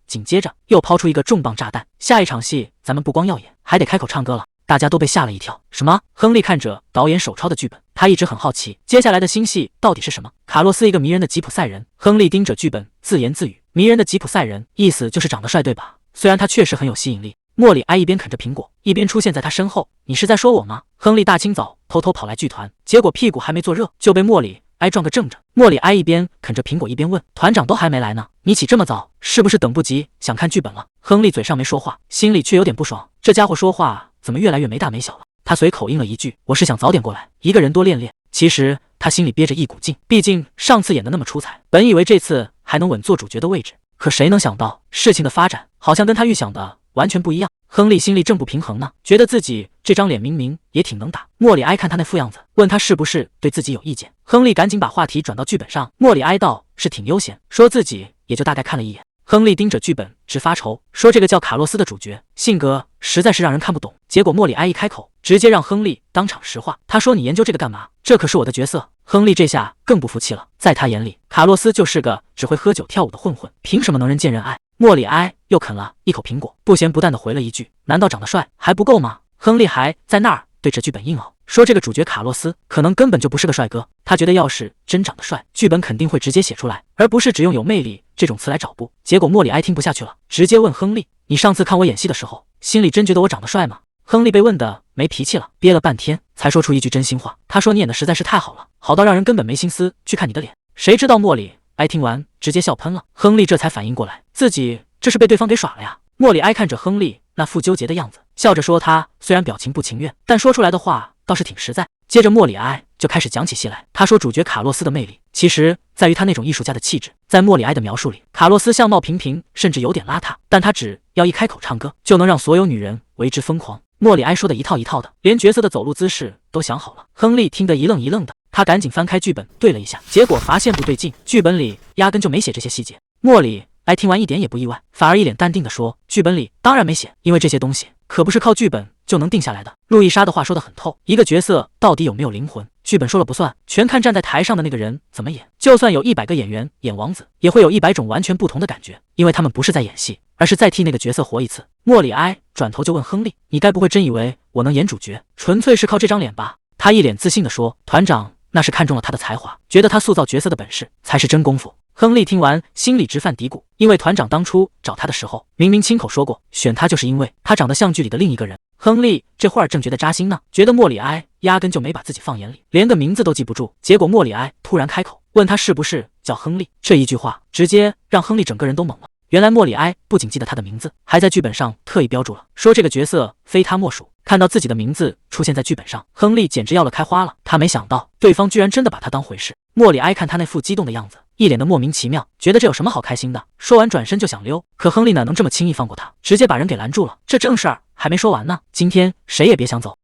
紧接着又抛出一个重磅炸弹：“下一场戏咱们不光要演，还得开口唱歌了。”大家都被吓了一跳。什么？亨利看着导演手抄的剧本，他一直很好奇接下来的新戏到底是什么。卡洛斯一个迷人的吉普赛人，亨利盯着剧本自言自语：“迷人的吉普赛人，意思就是长得帅对吧？虽然他确实很有吸引力。”莫里埃一边啃着苹果，一边出现在他身后。“你是在说我吗？”亨利大清早偷偷跑来剧团，结果屁股还没坐热，就被莫里埃撞个正着。莫里埃一边啃着苹果，一边问：“团长都还没来呢，你起这么早，是不是等不及想看剧本了？”亨利嘴上没说话，心里却有点不爽，这家伙说话怎么越来越没大没小了。他随口应了一句：“我是想早点过来，一个人多练练。”其实他心里憋着一股劲，毕竟上次演的那么出彩，本以为这次还能稳坐主角的位置，可谁能想到事情的发展好像跟他预想的完全不一样。亨利心里正不平衡呢，觉得自己这张脸明明也挺能打。莫里埃看他那副样子，问他是不是对自己有意见。亨利赶紧把话题转到剧本上，莫里埃道是挺悠闲，说自己也就大概看了一眼。亨利盯着剧本直发愁，说这个叫卡洛斯的主角性格实在是让人看不懂。结果莫里埃一开口，直接让亨利当场石化。他说：“你研究这个干嘛？这可是我的角色。”亨利这下更不服气了，在他眼里，卡洛斯就是个只会喝酒跳舞的混混，凭什么能人见人爱？莫里埃又啃了一口苹果，不咸不淡地回了一句：“难道长得帅还不够吗？”亨利还在那儿对着剧本硬拗，说这个主角卡洛斯可能根本就不是个帅哥，他觉得要是真长得帅，剧本肯定会直接写出来，而不是只用有魅力这种词来找补。结果莫里埃听不下去了，直接问亨利：“你上次看我演戏的时候，心里真觉得我长得帅吗？”亨利被问的没脾气了，憋了半天才说出一句真心话，他说：“你演的实在是太好了，好到让人根本没心思去看你的脸。”谁知道莫里埃听完直接笑喷了，亨利这才反应过来，自己这是被对方给耍了呀。莫里埃看着亨利那副纠结的样子，笑着说：“他虽然表情不情愿，但说出来的话倒是挺实在。”接着莫里埃就开始讲起戏来，他说主角卡洛斯的魅力其实在于他那种艺术家的气质。在莫里埃的描述里，卡洛斯相貌平平，甚至有点邋遢，但他只要一开口唱歌，就能让所有女人为之疯狂。莫里埃说的一套一套的，连角色的走路姿势都想好了。亨利听得一愣一愣的，他赶紧翻开剧本对了一下，结果发现不对劲，剧本里压根就没写这些细节。莫里埃听完一点也不意外，反而一脸淡定的说：“剧本里当然没写，因为这些东西可不是靠剧本就能定下来的。”路易莎的话说得很透，一个角色到底有没有灵魂，剧本说了不算，全看站在台上的那个人怎么演。就算有100个演员演王子，也会有100种完全不同的感觉，因为他们不是在演戏，而是在替那个角色活一次。莫里埃转头就问亨利：“你该不会真以为我能演主角，纯粹是靠这张脸吧？”他一脸自信地说：“团长那是看中了他的才华，觉得他塑造角色的本事才是真功夫。”亨利听完心里直犯嘀咕，因为团长当初找他的时候，明明亲口说过选他就是因为他长得像剧里的另一个人。亨利这会儿正觉得扎心呢，觉得莫里埃压根就没把自己放眼里，连个名字都记不住。结果莫里埃突然开口问他是不是叫亨利，这一句话直接让亨利整个人都懵了。原来莫里埃不仅记得他的名字，还在剧本上特意标注了，说这个角色非他莫属。看到自己的名字出现在剧本上，亨利简直要了开花了。他没想到对方居然真的把他当回事。莫里埃看他那副激动的样子，一脸的莫名其妙，觉得这有什么好开心的。说完转身就想溜，可亨利哪能这么轻易放过他，直接把人给拦住了。这正事儿还没说完呢，今天谁也别想走。